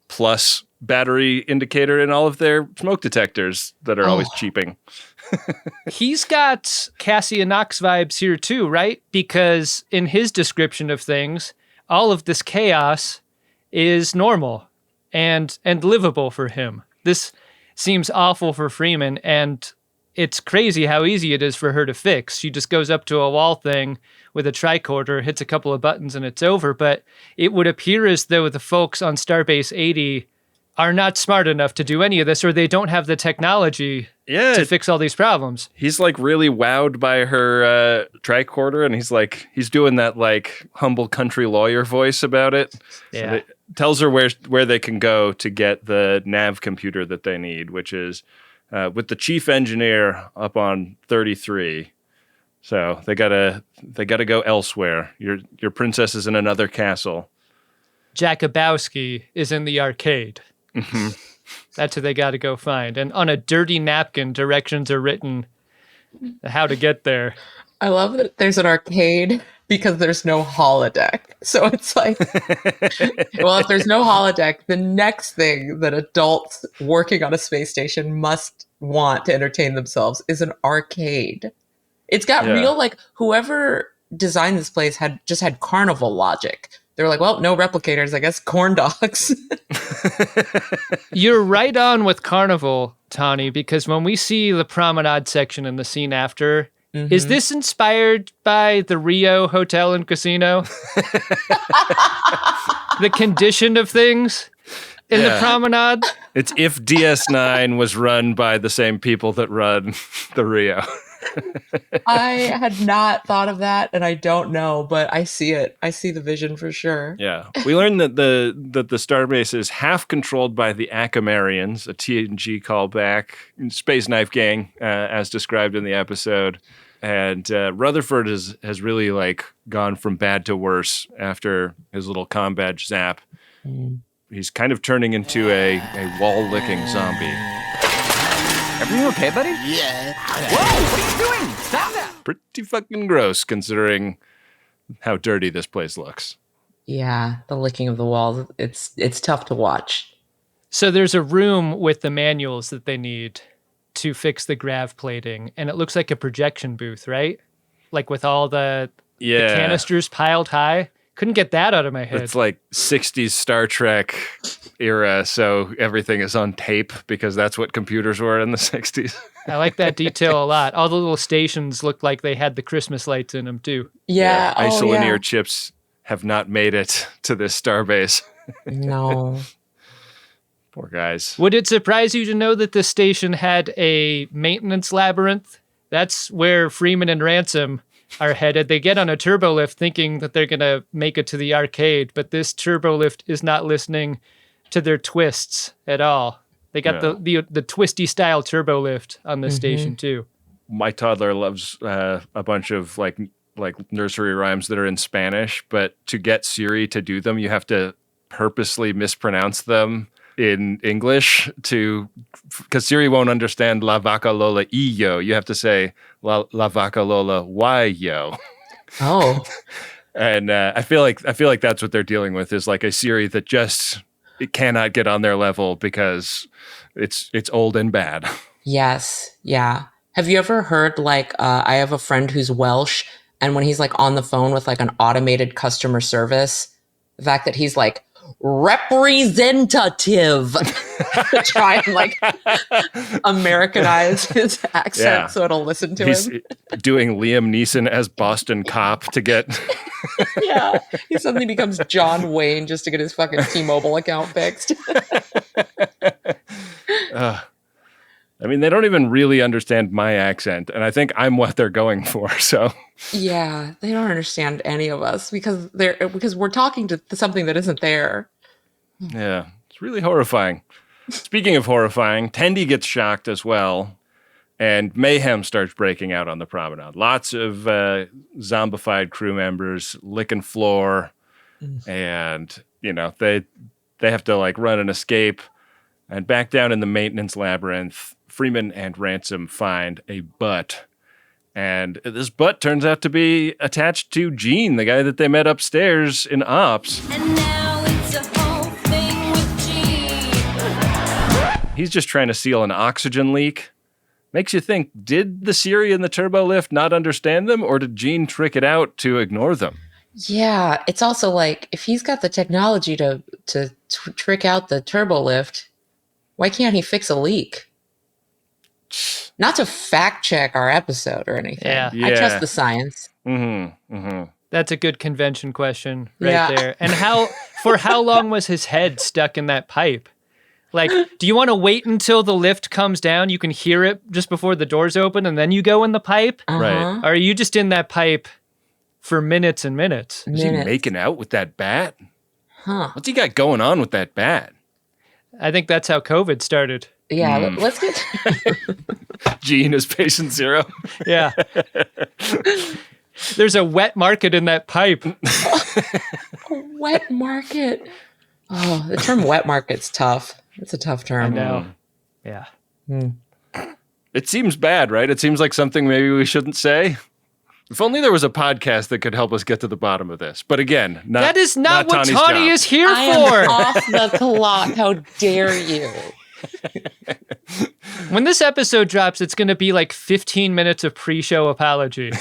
plus battery indicator in all of their smoke detectors that are always cheeping. He's got Cassian Knox vibes here too, right? Because in his description of things, all of this chaos is normal and livable for him. This seems awful for Freeman, and it's crazy how easy it is for her to fix. She just goes up to a wall thing with a tricorder, hits a couple of buttons, and it's over. But it would appear as though the folks on Starbase 80 are not smart enough to do any of this, or they don't have the technology to fix all these problems. He's like really wowed by her tricorder, and he's doing that like humble country lawyer voice about it. Yeah. So it tells her where they can go to get the nav computer that they need, which is with the chief engineer up on 33. So they gotta go elsewhere. Your princess is in another castle. Jakubowski is in the arcade. Mm-hmm. That's who they got to go find. And on a dirty napkin, directions are written how to get there. I love that there's an arcade because there's no holodeck. So it's like, well, if there's no holodeck, the next thing that adults working on a space station must want to entertain themselves is an arcade. It's got real, like, whoever designed this place had carnival logic. They were like, well, no replicators, I guess corn dogs. You're right on with Carnival, Tawny, because when we see the promenade section in the scene after, is this inspired by the Rio Hotel and Casino? The condition of things in the promenade? It's if DS9 was run by the same people that run the Rio. I had not thought of that, and I don't know, but I see it. I see the vision for sure. Yeah. We learned that the Starbase is half controlled by the Akamarians, a TNG callback, Space Knife Gang, as described in the episode. And Rutherford has really like gone from bad to worse after his little comm badge zap. He's kind of turning into a wall-licking zombie. Everything okay, buddy? Yeah. Whoa, what are you doing? Stop that! Pretty fucking gross, considering how dirty this place looks. Yeah, the licking of the walls. It's tough to watch. So there's a room with the manuals that they need to fix the grav plating, and it looks like a projection booth, right? Like with all the canisters piled high. Couldn't get that out of my head. It's like 60s Star Trek era, so everything is on tape because that's what computers were in the 60s. I like that detail a lot. All the little stations looked like they had the Christmas lights in them, too. Yeah. Isolinear chips have not made it to this starbase. No. Poor guys. Would it surprise you to know that this station had a maintenance labyrinth? That's where Freeman and Ransom are headed. They get on a turbo lift thinking that they're going to make it to the arcade, but this turbo lift is not listening to their twists at all. They got the twisty style turbo lift on this station too. My toddler loves a bunch of like nursery rhymes that are in Spanish, but to get Siri to do them, you have to purposely mispronounce them in English because Siri won't understand La Vaca Lola y yo. You have to say La Vaca Lola y yo. Oh. And I feel like that's what they're dealing with is like a Siri that it cannot get on their level because it's old and bad. Yes. Yeah. Have you ever heard like I have a friend who's Welsh, and when he's like on the phone with like an automated customer service, the fact that he's like representative to try and like Americanize his accent so it'll listen to him. He's doing Liam Neeson as Boston cop to get Yeah. He suddenly becomes John Wayne just to get his fucking T-Mobile account fixed. I mean, they don't even really understand my accent, and I think I'm what they're going for, so. Yeah, they don't understand any of us because we're talking to something that isn't there. Yeah, it's really horrifying. Speaking of horrifying, Tendi gets shocked as well, and mayhem starts breaking out on the promenade. Lots of zombified crew members licking floor, and, they have to, run and escape. And back down in the maintenance labyrinth, Freeman and Ransom find a butt. And this butt turns out to be attached to Gene, the guy that they met upstairs in Ops. And now it's a whole thing with Gene. He's just trying to seal an oxygen leak. Makes you think, did the Siri and the turbo lift not understand them, or did Gene trick it out to ignore them? Yeah, it's also like, if he's got the technology to trick out the turbo lift, why can't he fix a leak? Not to fact check our episode or anything. Yeah. I trust the science. That's a good convention question right there. And for how long was his head stuck in that pipe? Like, do you want to wait until the lift comes down? You can hear it just before the doors open and then you go in the pipe? Right. Or are you just in that pipe for minutes and minutes? Is he making out with that bat? Huh. What's he got going on with that bat? I think that's how COVID started. Yeah, let's get... Gene is patient zero. Yeah. There's a wet market in that pipe. A wet market. Oh, the term wet market's tough. It's a tough term. I know. Yeah. It seems bad, right? It seems like something maybe we shouldn't say. If only there was a podcast that could help us get to the bottom of this. But again, that is not what Tawny's Tawny job. is here I for. am off the clock. How dare you? When this episode drops, it's going to be like 15 minutes of pre-show apology.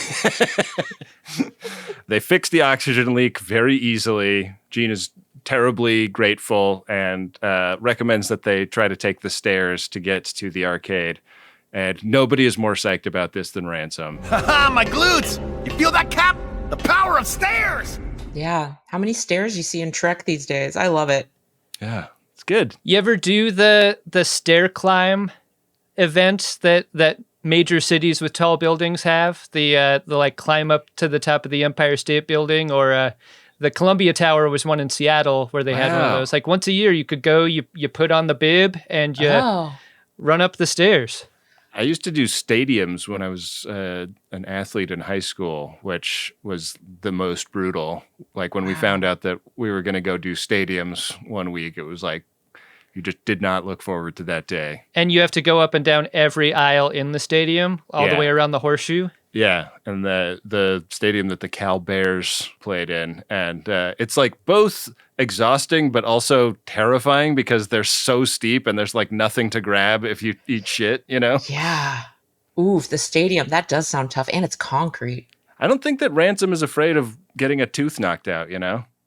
They fixed the oxygen leak very easily. Gene is terribly grateful and recommends that they try to take the stairs to get to the arcade. And nobody is more psyched about this than Ransom. Haha, my glutes! You feel that, Cap? The power of stairs! Yeah. How many stairs you see in Trek these days? I love it. Yeah, it's good. You ever do the stair climb event that major cities with tall buildings have? The like climb up to the top of the Empire State Building, or the Columbia Tower was one in Seattle where they had one of those. Like once a year you could go, you put on the bib and you run up the stairs. I used to do stadiums when I was an athlete in high school, which was the most brutal. Like when we found out that we were going to go do stadiums one week, it was like you just did not look forward to that day. And you have to go up and down every aisle in the stadium, all the way around the horseshoe. Yeah, and the stadium that the Cal Bears played in. And it's like both exhausting but also terrifying because they're so steep and there's like nothing to grab if you eat shit, Yeah. Ooh, the stadium, that does sound tough. And it's concrete. I don't think that Ransom is afraid of getting a tooth knocked out,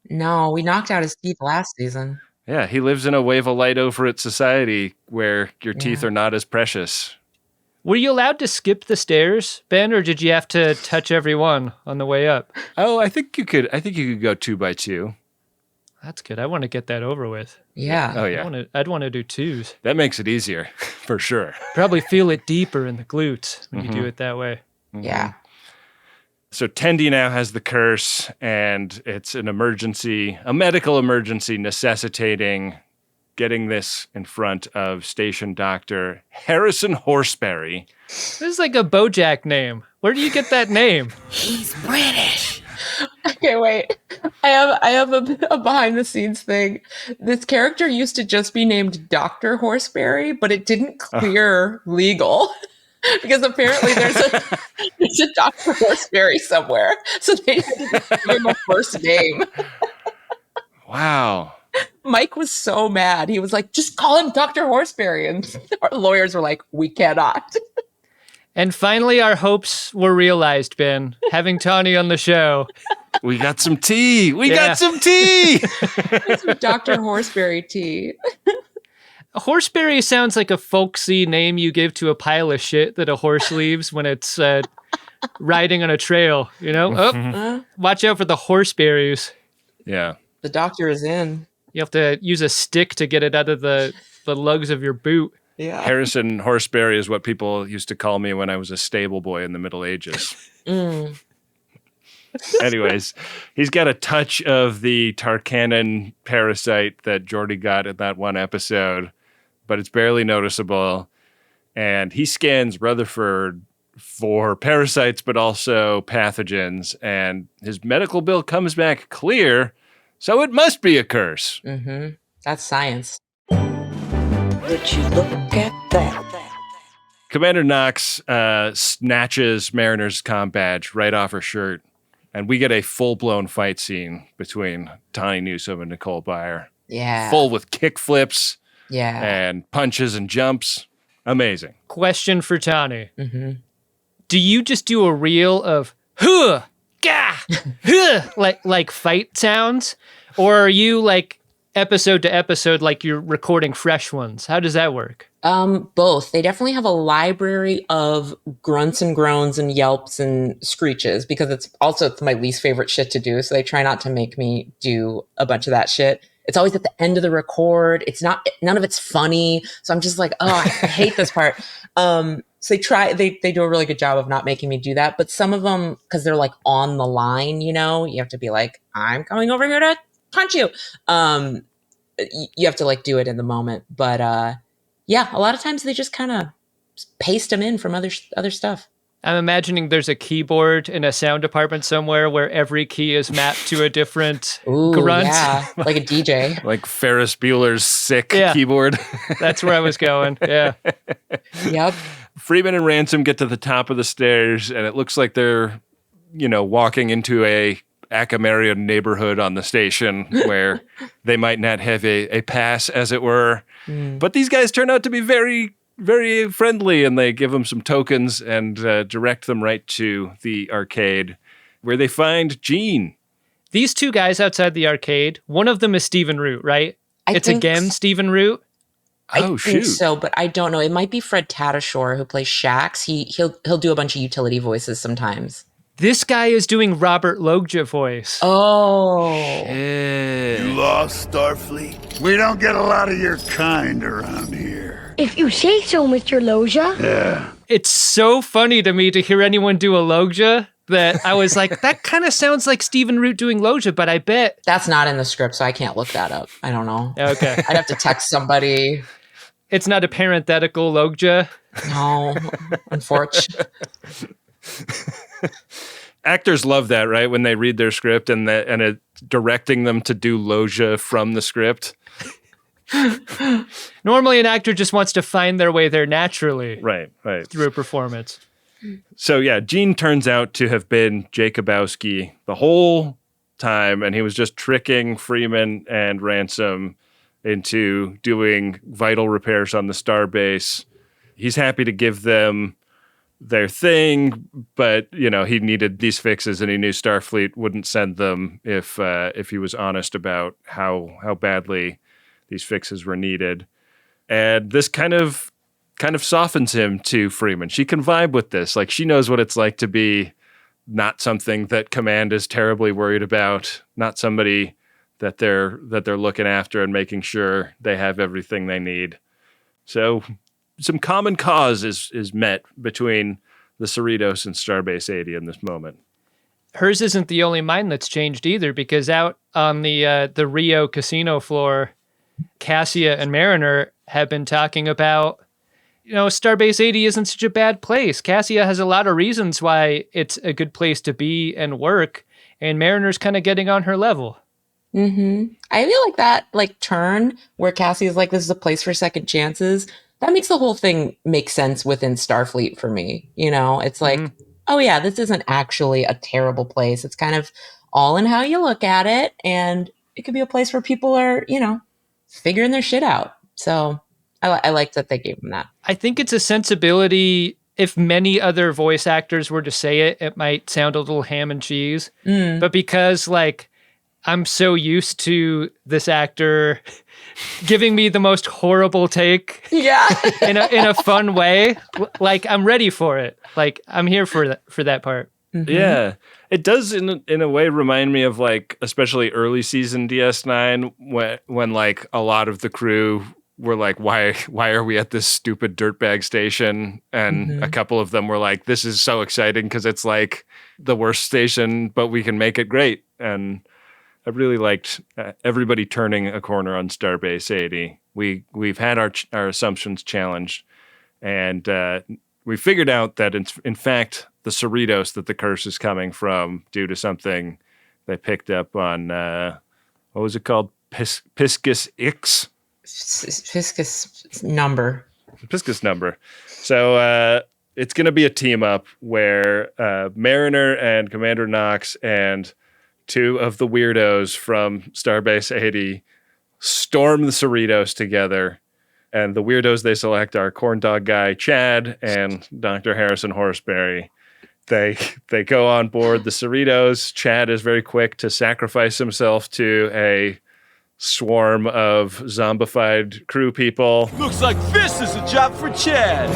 No, we knocked out his teeth last season. Yeah, he lives in a wave a light over it society where your teeth are not as precious. Were you allowed to skip the stairs, Ben, or did you have to touch every one on the way up? Oh, I think you could go 2 by 2. That's good. I want to get that over with. Yeah. Oh, yeah. I'd want to do 2s. That makes it easier, for sure. Probably feel it deeper in the glutes when you do it that way. Yeah. So Tendi now has the curse, and it's an emergency, a medical emergency necessitating getting this in front of station doctor Harrison Horseberry. This is like a BoJack name. Where do you get that name? He's British. Okay, wait. I have a behind the scenes thing. This character used to just be named Dr. Horseberry, but it didn't clear legal. Because apparently there's a Dr. Horseberry somewhere. So they didn't give him a first name. Wow. Mike was so mad. He was like, just call him Dr. Horseberry. And our lawyers were like, we cannot. And finally, our hopes were realized, Ben, having Tawny on the show. We got some tea. We got some tea. Some Dr. Horseberry tea. Horseberry sounds like a folksy name you give to a pile of shit that a horse leaves when it's riding on a trail, Watch out for the horseberries. Yeah. The doctor is in. You have to use a stick to get it out of the lugs of your boot. Yeah. Harrison Horseberry is what people used to call me when I was a stable boy in the Middle Ages. Anyways, he's got a touch of the Tarkanan parasite that Geordi got in that one episode, but it's barely noticeable. And he scans Rutherford for parasites, but also pathogens. And his medical bill comes back clear, so it must be a curse. Mm-hmm. That's science. Would you look at that? Commander Knox snatches Mariner's comm badge right off her shirt, and we get a full-blown fight scene between Tawny Newsome and Nicole Byer. Yeah. Full with kick flips Yeah. and punches and jumps. Amazing. Question for Tawny. Mm-hmm. Do you just do a reel of huh, gah, huh, like fight sounds? Or are you like episode to episode like you're recording fresh ones? How does that work? Both. They definitely have a library of grunts and groans and yelps and screeches because it's my least favorite shit to do. So they try not to make me do a bunch of that shit. It's always at the end of the record. None of it's funny. So I'm just like, oh, I hate this part. So they do a really good job of not making me do that. But some of them, because they're like on the line, you have to be like, I'm coming over here to punch you. You have to like do it in the moment. But yeah, a lot of times they just kind of paste them in from other stuff. I'm imagining there's a keyboard in a sound department somewhere where every key is mapped to a different grunt. Yeah, like a DJ. Like Ferris Bueller's Sick keyboard. That's where I was going. Yeah. Yep. Freeman and Ransom get to the top of the stairs, and it looks like they're, walking into a Akamarian neighborhood on the station where they might not have a pass, as it were. But these guys turn out to be very, very friendly, and they give them some tokens and direct them right to the arcade, where they find Gene. These two guys outside the arcade, one of them is Stephen Root, right? It's again Stephen Root. I think so, but I don't know. It might be Fred Tatasciore who plays Shax. He'll do a bunch of utility voices sometimes. This guy is doing Robert Loggia voice. Oh. You lost, Starfleet? We don't get a lot of your kind around here. If you say so, Mr. Loggia. Yeah. It's so funny to me to hear anyone do a Loggia that I was like, that kind of sounds like Stephen Root doing Loggia, but I bet. That's not in the script, so I can't look that up. I don't know. Okay. I'd have to text somebody. It's not a parenthetical Loggia? No, unfortunately. Actors love that, right? When they read their script and it's directing them to do Loggia from the script. Normally, an actor just wants to find their way there naturally. Right. Through a performance. So, yeah, Gene turns out to have been Jacobowski the whole time, and he was just tricking Freeman and Ransom into doing vital repairs on the starbase. He's happy to give them their thing, but he needed these fixes, and he knew Starfleet wouldn't send them if he was honest about how badly these fixes were needed. And this kind of softens him to Freeman. She can vibe with this. Like, she knows what it's like to be not something that command is terribly worried about, not somebody that they're looking after and making sure they have everything they need. So some common cause is met between the Cerritos and Starbase 80 in this moment. Hers isn't the only mind that's changed either, because out on the Rio casino floor, Cassia and Mariner have been talking about, Starbase 80 isn't such a bad place. Cassia has a lot of reasons why it's a good place to be and work, and Mariner's kind of getting on her level. Mm-hmm. I feel like that turn where Cassia's like, this is a place for second chances. That makes the whole thing make sense within Starfleet for me. It's like, oh yeah, this isn't actually a terrible place. It's kind of all in how you look at it. And it could be a place where people are, figuring their shit out. So I like that they gave them that. I think it's a sensibility. If many other voice actors were to say it, it might sound a little ham and cheese. But because I'm so used to this actor giving me the most horrible take, in a fun way, I'm ready for it. I'm here for that part. Mm-hmm. Yeah, it does in a way remind me of especially early season DS9 when a lot of the crew were like, why are we at this stupid dirtbag station? And a couple of them were like, this is so exciting because it's like the worst station, but we can make it great. And I really liked everybody turning a corner on Starbase 80. We've had our assumptions challenged, and we figured out that in fact the Cerritos that the curse is coming from due to something they picked up on what was it called? Piscis X? Piscis number. Piscis number. So it's going to be a team up where Mariner and Commander Knox and two of the weirdos from Starbase 80 storm the Cerritos together. And the weirdos they select are Corn Dog Guy Chad and Dr. Harrison Horseberry. They go on board the Cerritos. Chad is very quick to sacrifice himself to a swarm of zombified crew people. Looks like this is a job for Chad.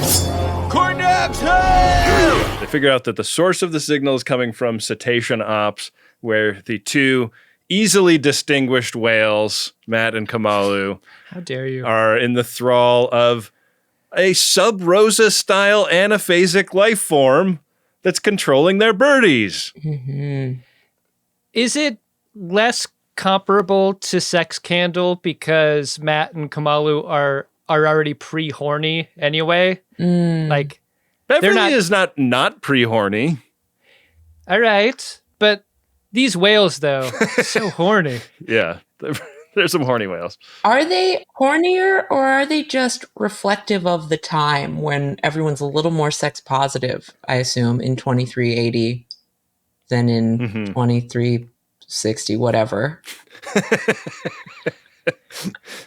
Corn dogs, hey! They figure out that the source of the signal is coming from Cetacean Ops, where the two easily distinguished whales, Matt and Kamalu, how dare you, are in the thrall of a sub-Rosa style anaphasic life form that's controlling their birdies. Mm-hmm. Is it less comparable to Sex Candle because Matt and Kamalu are already pre-horny anyway? Like Beverly is not pre-horny. All right, but these whales though, so horny. Yeah, there's some horny whales. Are they hornier, or are they just reflective of the time when everyone's a little more sex positive, I assume, in 2380 than in 2360, whatever?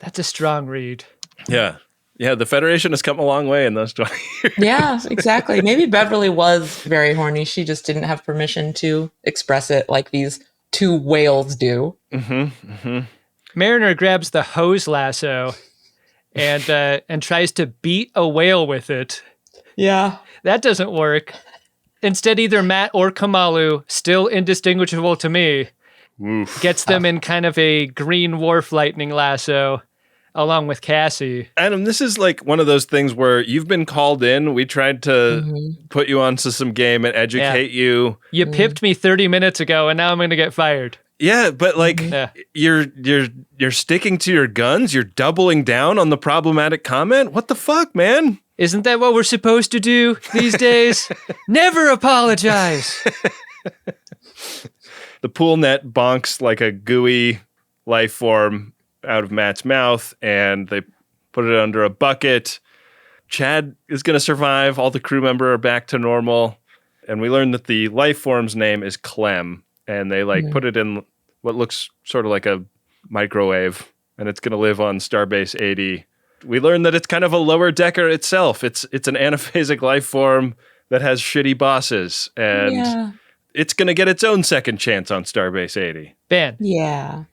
That's a strong read. Yeah. Yeah, the Federation has come a long way in those 20 years. Yeah, exactly. Maybe Beverly was very horny. She just didn't have permission to express it like these two whales do. Mariner grabs the hose lasso and tries to beat a whale with it. Yeah. That doesn't work. Instead, either Matt or Kamalu, still indistinguishable to me, gets them in kind of a green wharf lightning lasso, along with Cassie. Adam, this is like one of those things where you've been called in. We tried to put you onto some game and educate you. You pipped me 30 minutes ago, and now I'm going to get fired. Yeah, but like you're sticking to your guns. You're doubling down on the problematic comment. What the fuck, man? Isn't that what we're supposed to do these days? Never apologize. The pool net bonks like a gooey life form out of Matt's mouth, and they put it under a bucket. Chad is going to survive. All the crew member are back to normal. And we learn that the life form's name is Clem, and they put it in what looks sort of like a microwave, and it's going to live on Starbase 80. We learn that it's kind of a lower decker itself. It's an anaphasic life form that has shitty bosses, and it's going to get its own second chance on Starbase 80. Ben. Yeah.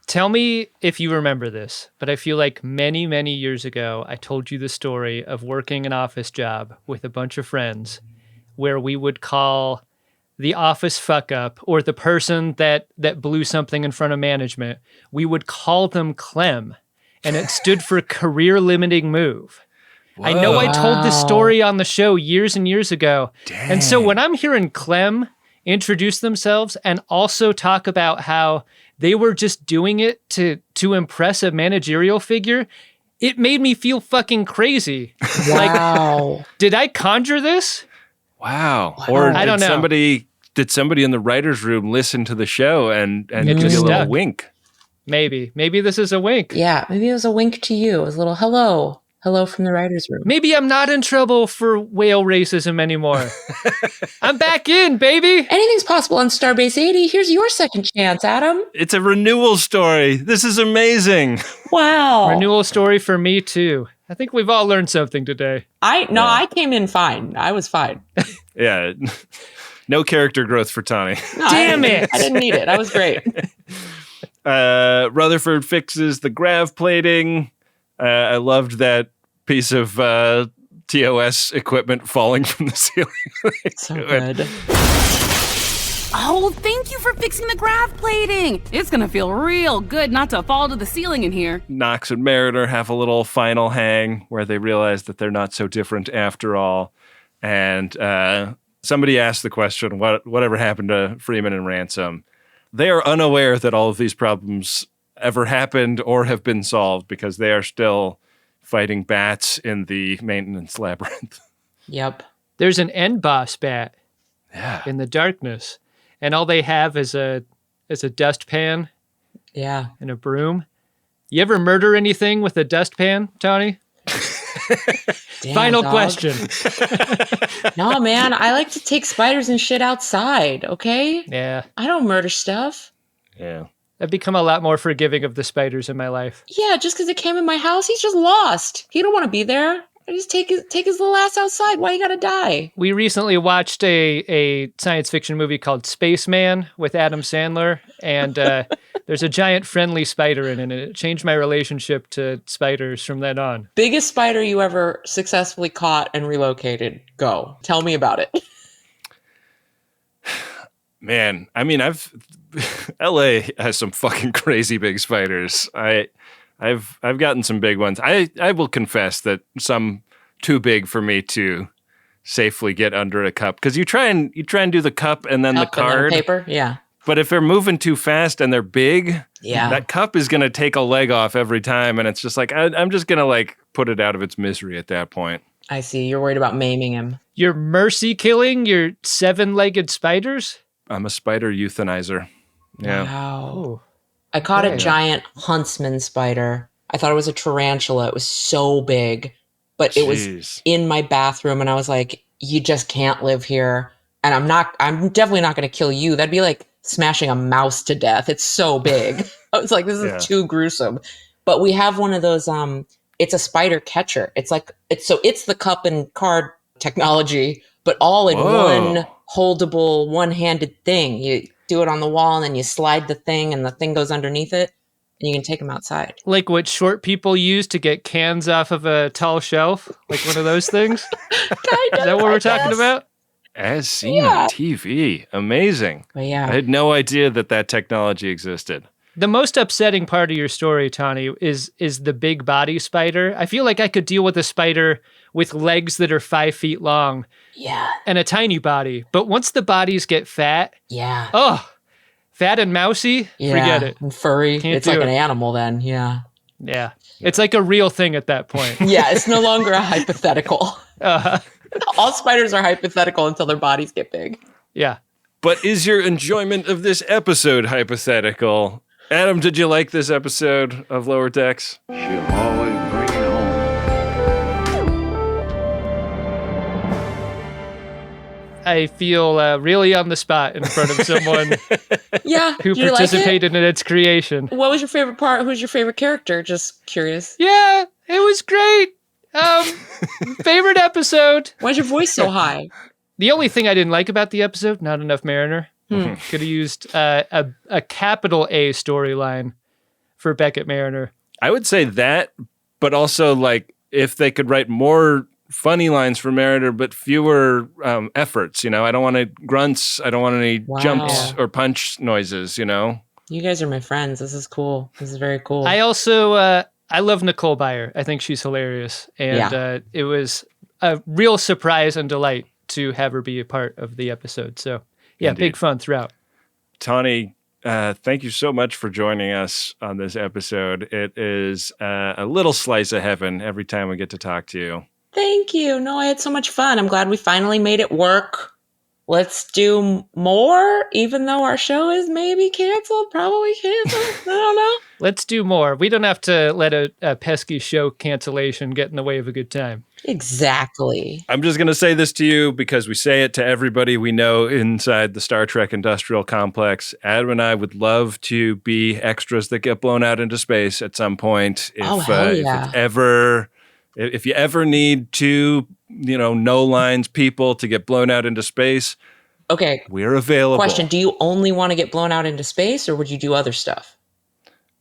Tell me if you remember this, but I feel like many, many years ago, I told you the story of working an office job with a bunch of friends where we would call the office fuck up or the person that blew something in front of management, we would call them Clem, and it stood for career limiting move. Whoa. I know I told this story on the show years and years ago. Dang. And so when I'm hearing Clem introduce themselves and also talk about how they were just doing it to impress a managerial figure, it made me feel fucking crazy. Wow. Like, did I conjure this? Wow. Or I don't know. Did somebody in the writer's room listen to the show and give you a little wink? Maybe this is a wink. Yeah, maybe it was a wink to you. It was a little hello from the writer's room. Maybe I'm not in trouble for whale racism anymore. I'm back in, baby. Anything's possible on Starbase 80. Here's your second chance, Adam. It's a renewal story. This is amazing. Wow. Renewal story for me too. I think we've all learned something today. I came in fine. I was fine. Yeah. No character growth for Tawny. No, Damn it. I didn't need it. I was great. Rutherford fixes the grav plating. I loved that piece of TOS equipment falling from the ceiling. So good. Oh, thank you for fixing the graph plating. It's gonna feel real good not to fall to the ceiling in here. Nox and Mariner have a little final hang where they realize that they're not so different after all. And somebody asked the question, whatever happened to Freeman and Ransom? They are unaware that all of these problems ever happened or have been solved because they are still fighting bats in the maintenance labyrinth. Yep. There's an end boss bat in the darkness, and all they have is a dustpan and a broom. You ever murder anything with a dustpan, Tawny? Damn, Final dog. question. No, man, I like to take spiders and shit outside, okay? Yeah. I don't murder stuff. Yeah. I've become a lot more forgiving of the spiders in my life. Yeah, just because it came in my house, he's just lost. He don't want to be there. I just take his little ass outside. Why you gotta die? We recently watched a science fiction movie called Spaceman with Adam Sandler, and there's a giant friendly spider in it, and it changed my relationship to spiders from then on. Biggest spider you ever successfully caught and relocated? Go. Tell me about it. Man, I mean, LA has some fucking crazy big spiders. I've gotten some big ones. I will confess that some too big for me to safely get under a cup, because you try and do the cup and then the card, paper, yeah. But if they're moving too fast and they're big, yeah, that cup is gonna take a leg off every time, and it's just like I'm just gonna like put it out of its misery at that point. I see. You're worried about maiming him. You're mercy killing your 7-legged spiders? I'm a spider euthanizer. Yeah. Wow. Ooh. I caught a giant huntsman spider. I thought it was a tarantula. It was so big, but it was in my bathroom, and I was like, you just can't live here. And I'm definitely not going to kill you. That'd be like smashing a mouse to death. It's so big. I was like, this is too gruesome. But we have one of those, it's a spider catcher. It's the cup and card technology, but all in one holdable, one-handed thing. You do it on the wall, and then you slide the thing, and the thing goes underneath it, and you can take them outside. Like what short people use to get cans off of a tall shelf? Like one of those things? Is that what we're talking about? As seen on TV. Amazing. But yeah. I had no idea that technology existed. The most upsetting part of your story, Tawny, is the big body spider. I feel like I could deal with a spider with legs that are 5 feet long. Yeah. And a tiny body. But once the bodies get fat. Yeah. Oh, fat and mousy? Yeah. Forget it. And furry. Can't it's do like it. an animal then. Yeah. Yeah. It's like a real thing at that point. Yeah. It's no longer a hypothetical. All spiders are hypothetical until their bodies get big. Yeah. But is your enjoyment of this episode hypothetical? Adam, did you like this episode of Lower Decks? She'll always bring it home. I feel really on the spot in front of someone Yeah. who participated in its creation. What was your favorite part? Who's your favorite character? Just curious. Yeah, it was great. Favorite episode. Why's your voice so high? The only thing I didn't like about the episode, not enough Mariner. Could have used a capital A storyline for Beckett Mariner. I would say that, but also like if they could write more funny lines for Mariner, but fewer efforts. I don't want any grunts. I don't want any jumps or punch noises. You guys are my friends. This is cool. This is very cool. I also I love Nicole Byer. I think she's hilarious, and it was a real surprise and delight to have her be a part of the episode. So. Yeah, Indeed. Big fun throughout. Tawny, thank you so much for joining us on this episode. It is a little slice of heaven every time we get to talk to you. Thank you. No, I had so much fun. I'm glad we finally made it work. Let's do more, even though our show is maybe canceled, probably canceled. I don't know. Let's do more. We don't have to let a pesky show cancellation get in the way of a good time. Exactly. I'm just going to say this to you because we say it to everybody we know inside the Star Trek industrial complex. Adam and I would love to be extras that get blown out into space at some point. If you ever need to, no lines people to get blown out into space. Okay. We're available. Question. Do you only want to get blown out into space, or would you do other stuff?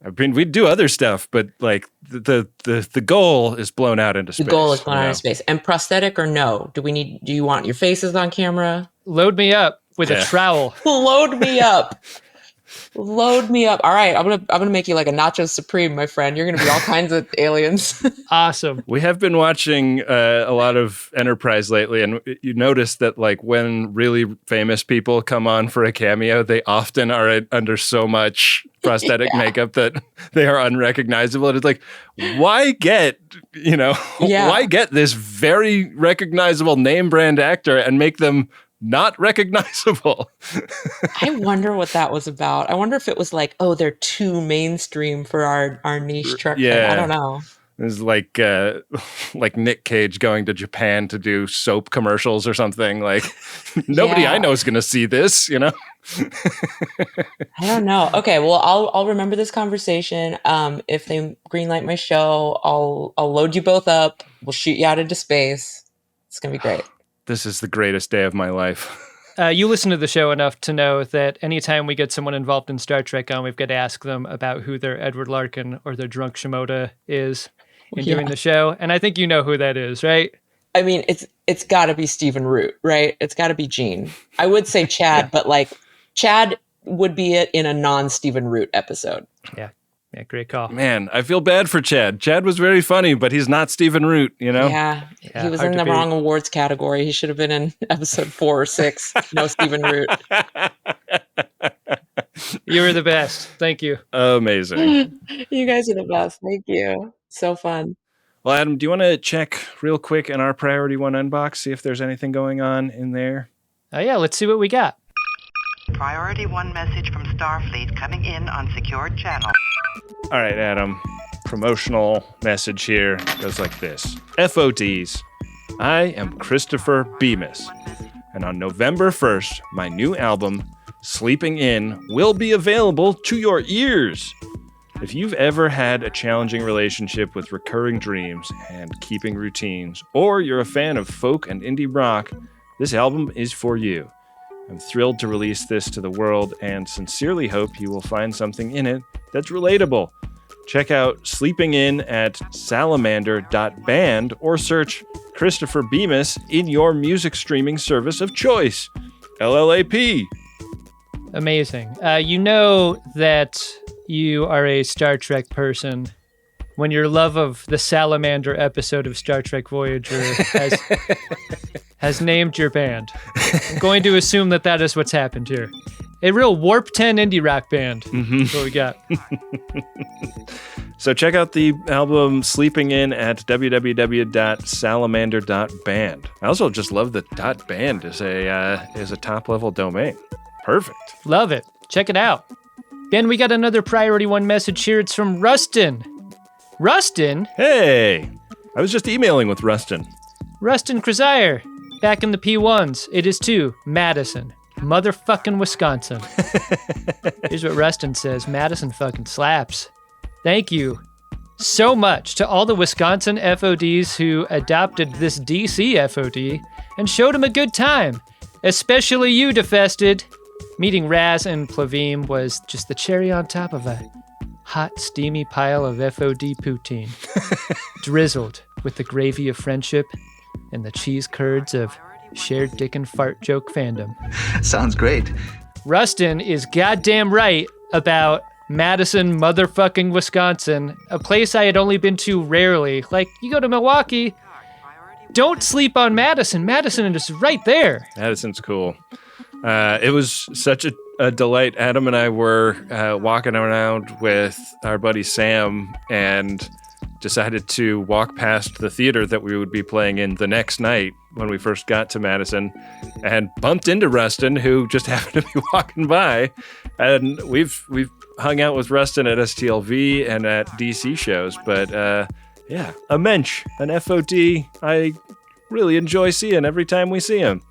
I mean, we'd do other stuff, but like the goal is blown out into space. The goal is blown out into space. And prosthetic or no? Do you want your faces on camera? Load me up. with a trowel. Load me up. Load me up. All right, I'm gonna make you like a Nacho Supreme, my friend. You're gonna be all kinds of aliens. Awesome. We have been watching a lot of Enterprise lately, and you notice that like when really famous people come on for a cameo, they often are under so much prosthetic makeup that they are unrecognizable. And it's like, why get this very recognizable name brand actor and make them not recognizable? I wonder what that was about. I wonder if it was like, oh, they're too mainstream for our niche truck thing. I don't know. It's like Nick Cage going to Japan to do soap commercials or something. Like nobody I know is going to see this, you know? I don't know. Okay, well, I'll remember this conversation. If they greenlight my show, I'll load you both up. We'll shoot you out into space. It's going to be great. This is the greatest day of my life. You listen to the show enough to know that anytime we get someone involved in Star Trek on, we've got to ask them about who their Edward Larkin or their drunk Shimoda is in doing the show. And I think you know who that is, right? I mean, it's got to be Stephen Root, right? It's got to be Gene. I would say Chad, but like Chad would be it in a non-Stephen Root episode. Yeah, great call. Man, I feel bad for Chad. Chad was very funny, but he's not Stephen Root, you know? Yeah, he was in the wrong awards category. He should have been in episode 4 or 6. No Stephen Root. You were the best. Thank you. Amazing. You guys are the best. Thank you. So fun. Well, Adam, do you want to check real quick in our Priority 1 unbox, see if there's anything going on in there? Yeah, let's see what we got. Priority 1 message from Starfleet coming in on secured channel. All right, Adam. Promotional message here goes like this. FODs. I am Christopher Bemis. And on November 1st, my new album, Sleeping In, will be available to your ears. If you've ever had a challenging relationship with recurring dreams and keeping routines, or you're a fan of folk and indie rock, this album is for you. I'm thrilled to release this to the world and sincerely hope you will find something in it that's relatable. Check out Sleeping In at salamander.band or search Christopher Bemis in your music streaming service of choice. LLAP. Amazing. You know that you are a Star Trek person when your love of the Salamander episode of Star Trek Voyager has named your band. I'm going to assume that is what's happened here. A real Warp 10 indie rock band. That's what we got. So check out the album Sleeping In at www.salamander.band. I also just love that .band is a top-level domain. Perfect. Love it. Check it out. Ben, we got another Priority 1 message here. It's from Rustin. Rustin? Hey! I was just emailing with Rustin. Rustin Krasire. Back in the P1s. It is to Madison. Motherfucking Wisconsin. Here's what Rustin says. Madison fucking slaps. Thank you so much to all the Wisconsin FODs who adopted this DC FOD and showed him a good time. Especially you, Defested. Meeting Raz and Plavim was just the cherry on top of a hot, steamy pile of FOD poutine. Drizzled with the gravy of friendship and the cheese curds of shared dick and fart joke fandom. Sounds great. Rustin is goddamn right about Madison motherfucking Wisconsin, a place I had only been to rarely. Like, you go to Milwaukee, don't sleep on Madison. Madison is right there. Madison's cool. It was such a delight. Adam and I were walking around with our buddy Sam and decided to walk past the theater that we would be playing in the next night when we first got to Madison and bumped into Rustin, who just happened to be walking by. And we've hung out with Rustin at STLV and at DC shows. But yeah, a mensch, an FOD I really enjoy seeing every time we see him.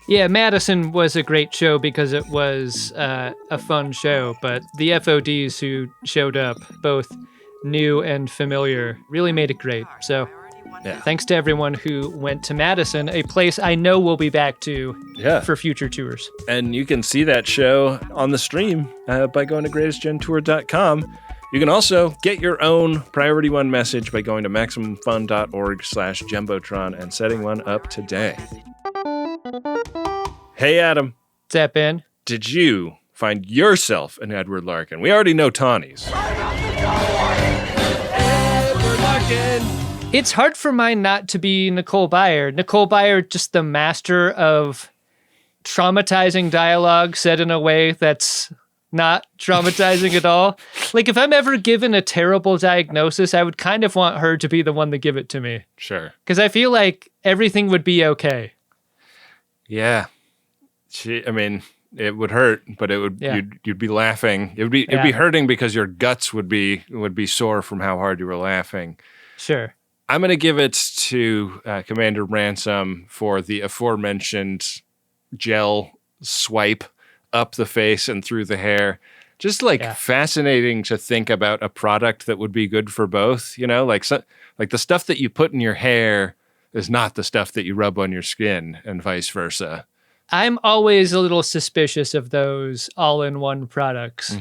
Yeah, Madison was a great show because it was a fun show, but the FODs who showed up, both new and familiar, really made it great. So yeah. Thanks to everyone who went to Madison, a place I know we'll be back to for future tours. And you can see that show on the stream by going to greatestgentour.com. You can also get your own Priority 1 message by going to maximumfun.org/Jumbotron and setting one up today. Hey, Adam. What's that, Ben? Did you find yourself an Edward Larkin? We already know Tawny's. Edward Larkin. It's hard for mine not to be Nicole Byer. Nicole Byer, just the master of traumatizing dialogue said in a way that's not traumatizing at all. Like, if I'm ever given a terrible diagnosis, I would kind of want her to be the one to give it to me. Sure. Because I feel like everything would be okay. Yeah. It would hurt, but it would you'd be laughing. It'd be hurting because your guts would be sore from how hard you were laughing. Sure. I'm going to give it to Commander Ransom for the aforementioned gel swipe up the face and through the hair. Just fascinating to think about a product that would be good for both. You know, like the stuff that you put in your hair is not the stuff that you rub on your skin, and vice versa. I'm always a little suspicious of those all-in-one products.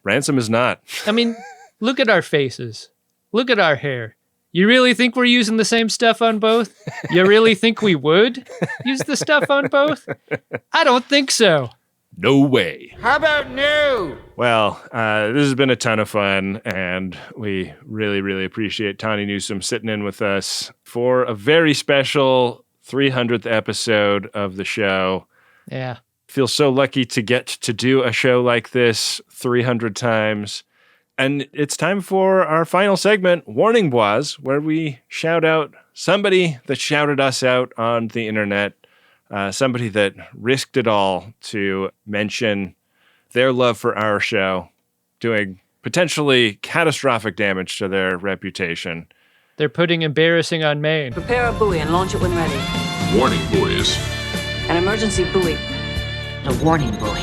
Ransom is not. I mean, look at our faces. Look at our hair. You really think we're using the same stuff on both? You really think we would use the stuff on both? I don't think so. No way. How about no? Well, this has been a ton of fun, and we really, really appreciate Tawny Newsome sitting in with us for a very special 300th episode of the show. Yeah. Feel so lucky to get to do a show like this 300 times. And it's time for our final segment, Warning Bois, where we shout out somebody that shouted us out on the internet, somebody that risked it all to mention their love for our show, doing potentially catastrophic damage to their reputation. They're putting embarrassing on Maine. Prepare a buoy and launch it when ready. Warning, boys. An emergency buoy. A warning buoy.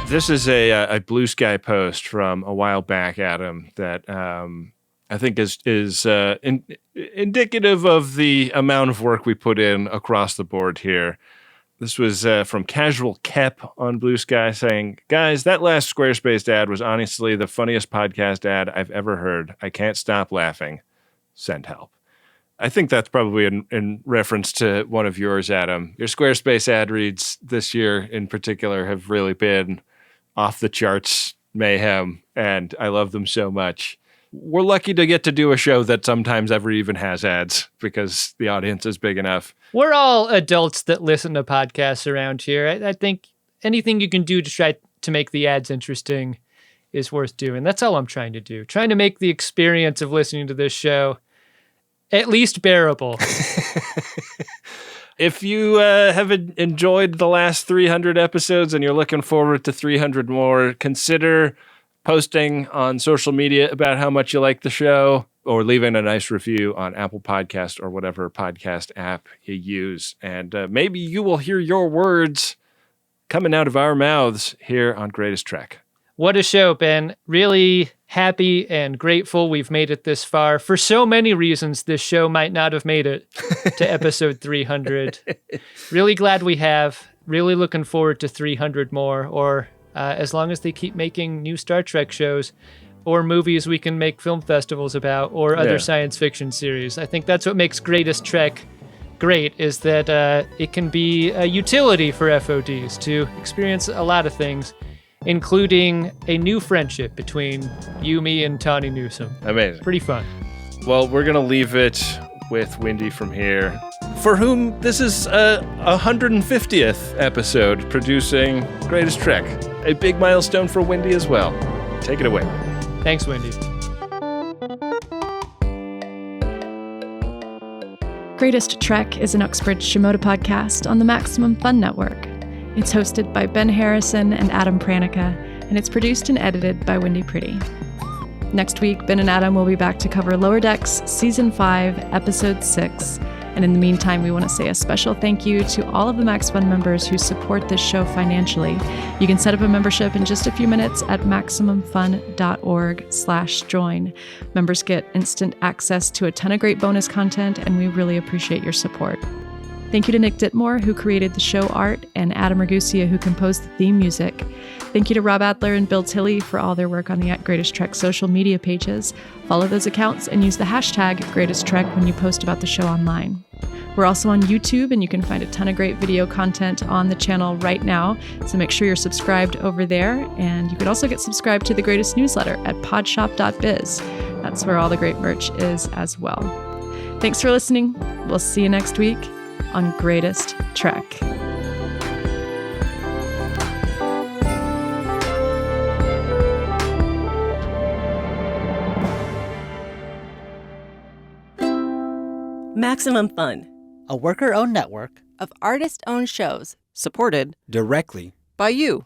This is a Blue Sky post from a while back, Adam, that I think is indicative of the amount of work we put in across the board here. This was from Casual Kep on Blue Sky saying, "Guys, that last Squarespace ad was honestly the funniest podcast ad I've ever heard. I can't stop laughing. Send help." I think that's probably in reference to one of yours, Adam. Your Squarespace ad reads this year in particular have really been off the charts mayhem, and I love them so much. We're lucky to get to do a show that sometimes ever even has ads because the audience is big enough. We're all adults that listen to podcasts around here. I think anything you can do to try to make the ads interesting is worth doing. That's all I'm trying to do. Trying to make the experience of listening to this show at least bearable. If you have enjoyed the last 300 episodes and you're looking forward to 300 more, consider posting on social media about how much you like the show or leaving a nice review on Apple Podcast or whatever podcast app you use. And maybe you will hear your words coming out of our mouths here on Greatest Trek. What a show, Ben. Really happy and grateful we've made it this far. For so many reasons, this show might not have made it to episode 300. Really glad we have. Really looking forward to 300 more, or as long as they keep making new Star Trek shows or movies we can make film festivals about or other science fiction series. I think that's what makes Greatest Trek great, is that it can be a utility for FODs to experience a lot of things, including a new friendship between you, me, and Tawny Newsome. Amazing. Pretty fun. Well, we're going to leave it with Wynde from here, for whom this is a 150th episode producing Greatest Trek. A big milestone for Wynde as well. Take it away. Thanks, Wynde. Greatest Trek is an Uxbridge Shimoda podcast on the Maximum Fun Network. It's hosted by Ben Harrison and Adam Pranica, and it's produced and edited by Wynde Priddy. Next week, Ben and Adam will be back to cover Lower Decks Season 5, Episode 6. And in the meantime, we want to say a special thank you to all of the Max Fun members who support this show financially. You can set up a membership in just a few minutes at MaximumFun.org/join. Members get instant access to a ton of great bonus content, and we really appreciate your support. Thank you to Nick Ditmore, who created the show art, and Adam Ragusia, who composed the theme music. Thank you to Rob Adler and Bill Tilley for all their work on the @Greatest Trek social media pages. Follow those accounts and use the hashtag #GreatestTrek when you post about the show online. We're also on YouTube, and you can find a ton of great video content on the channel right now. So make sure you're subscribed over there. And you could also get subscribed to the Greatest newsletter at podshop.biz. That's where all the great merch is as well. Thanks for listening. We'll see you next week on Greatest Trek. Maximum Fun, a worker-owned network of artist-owned shows supported directly by you.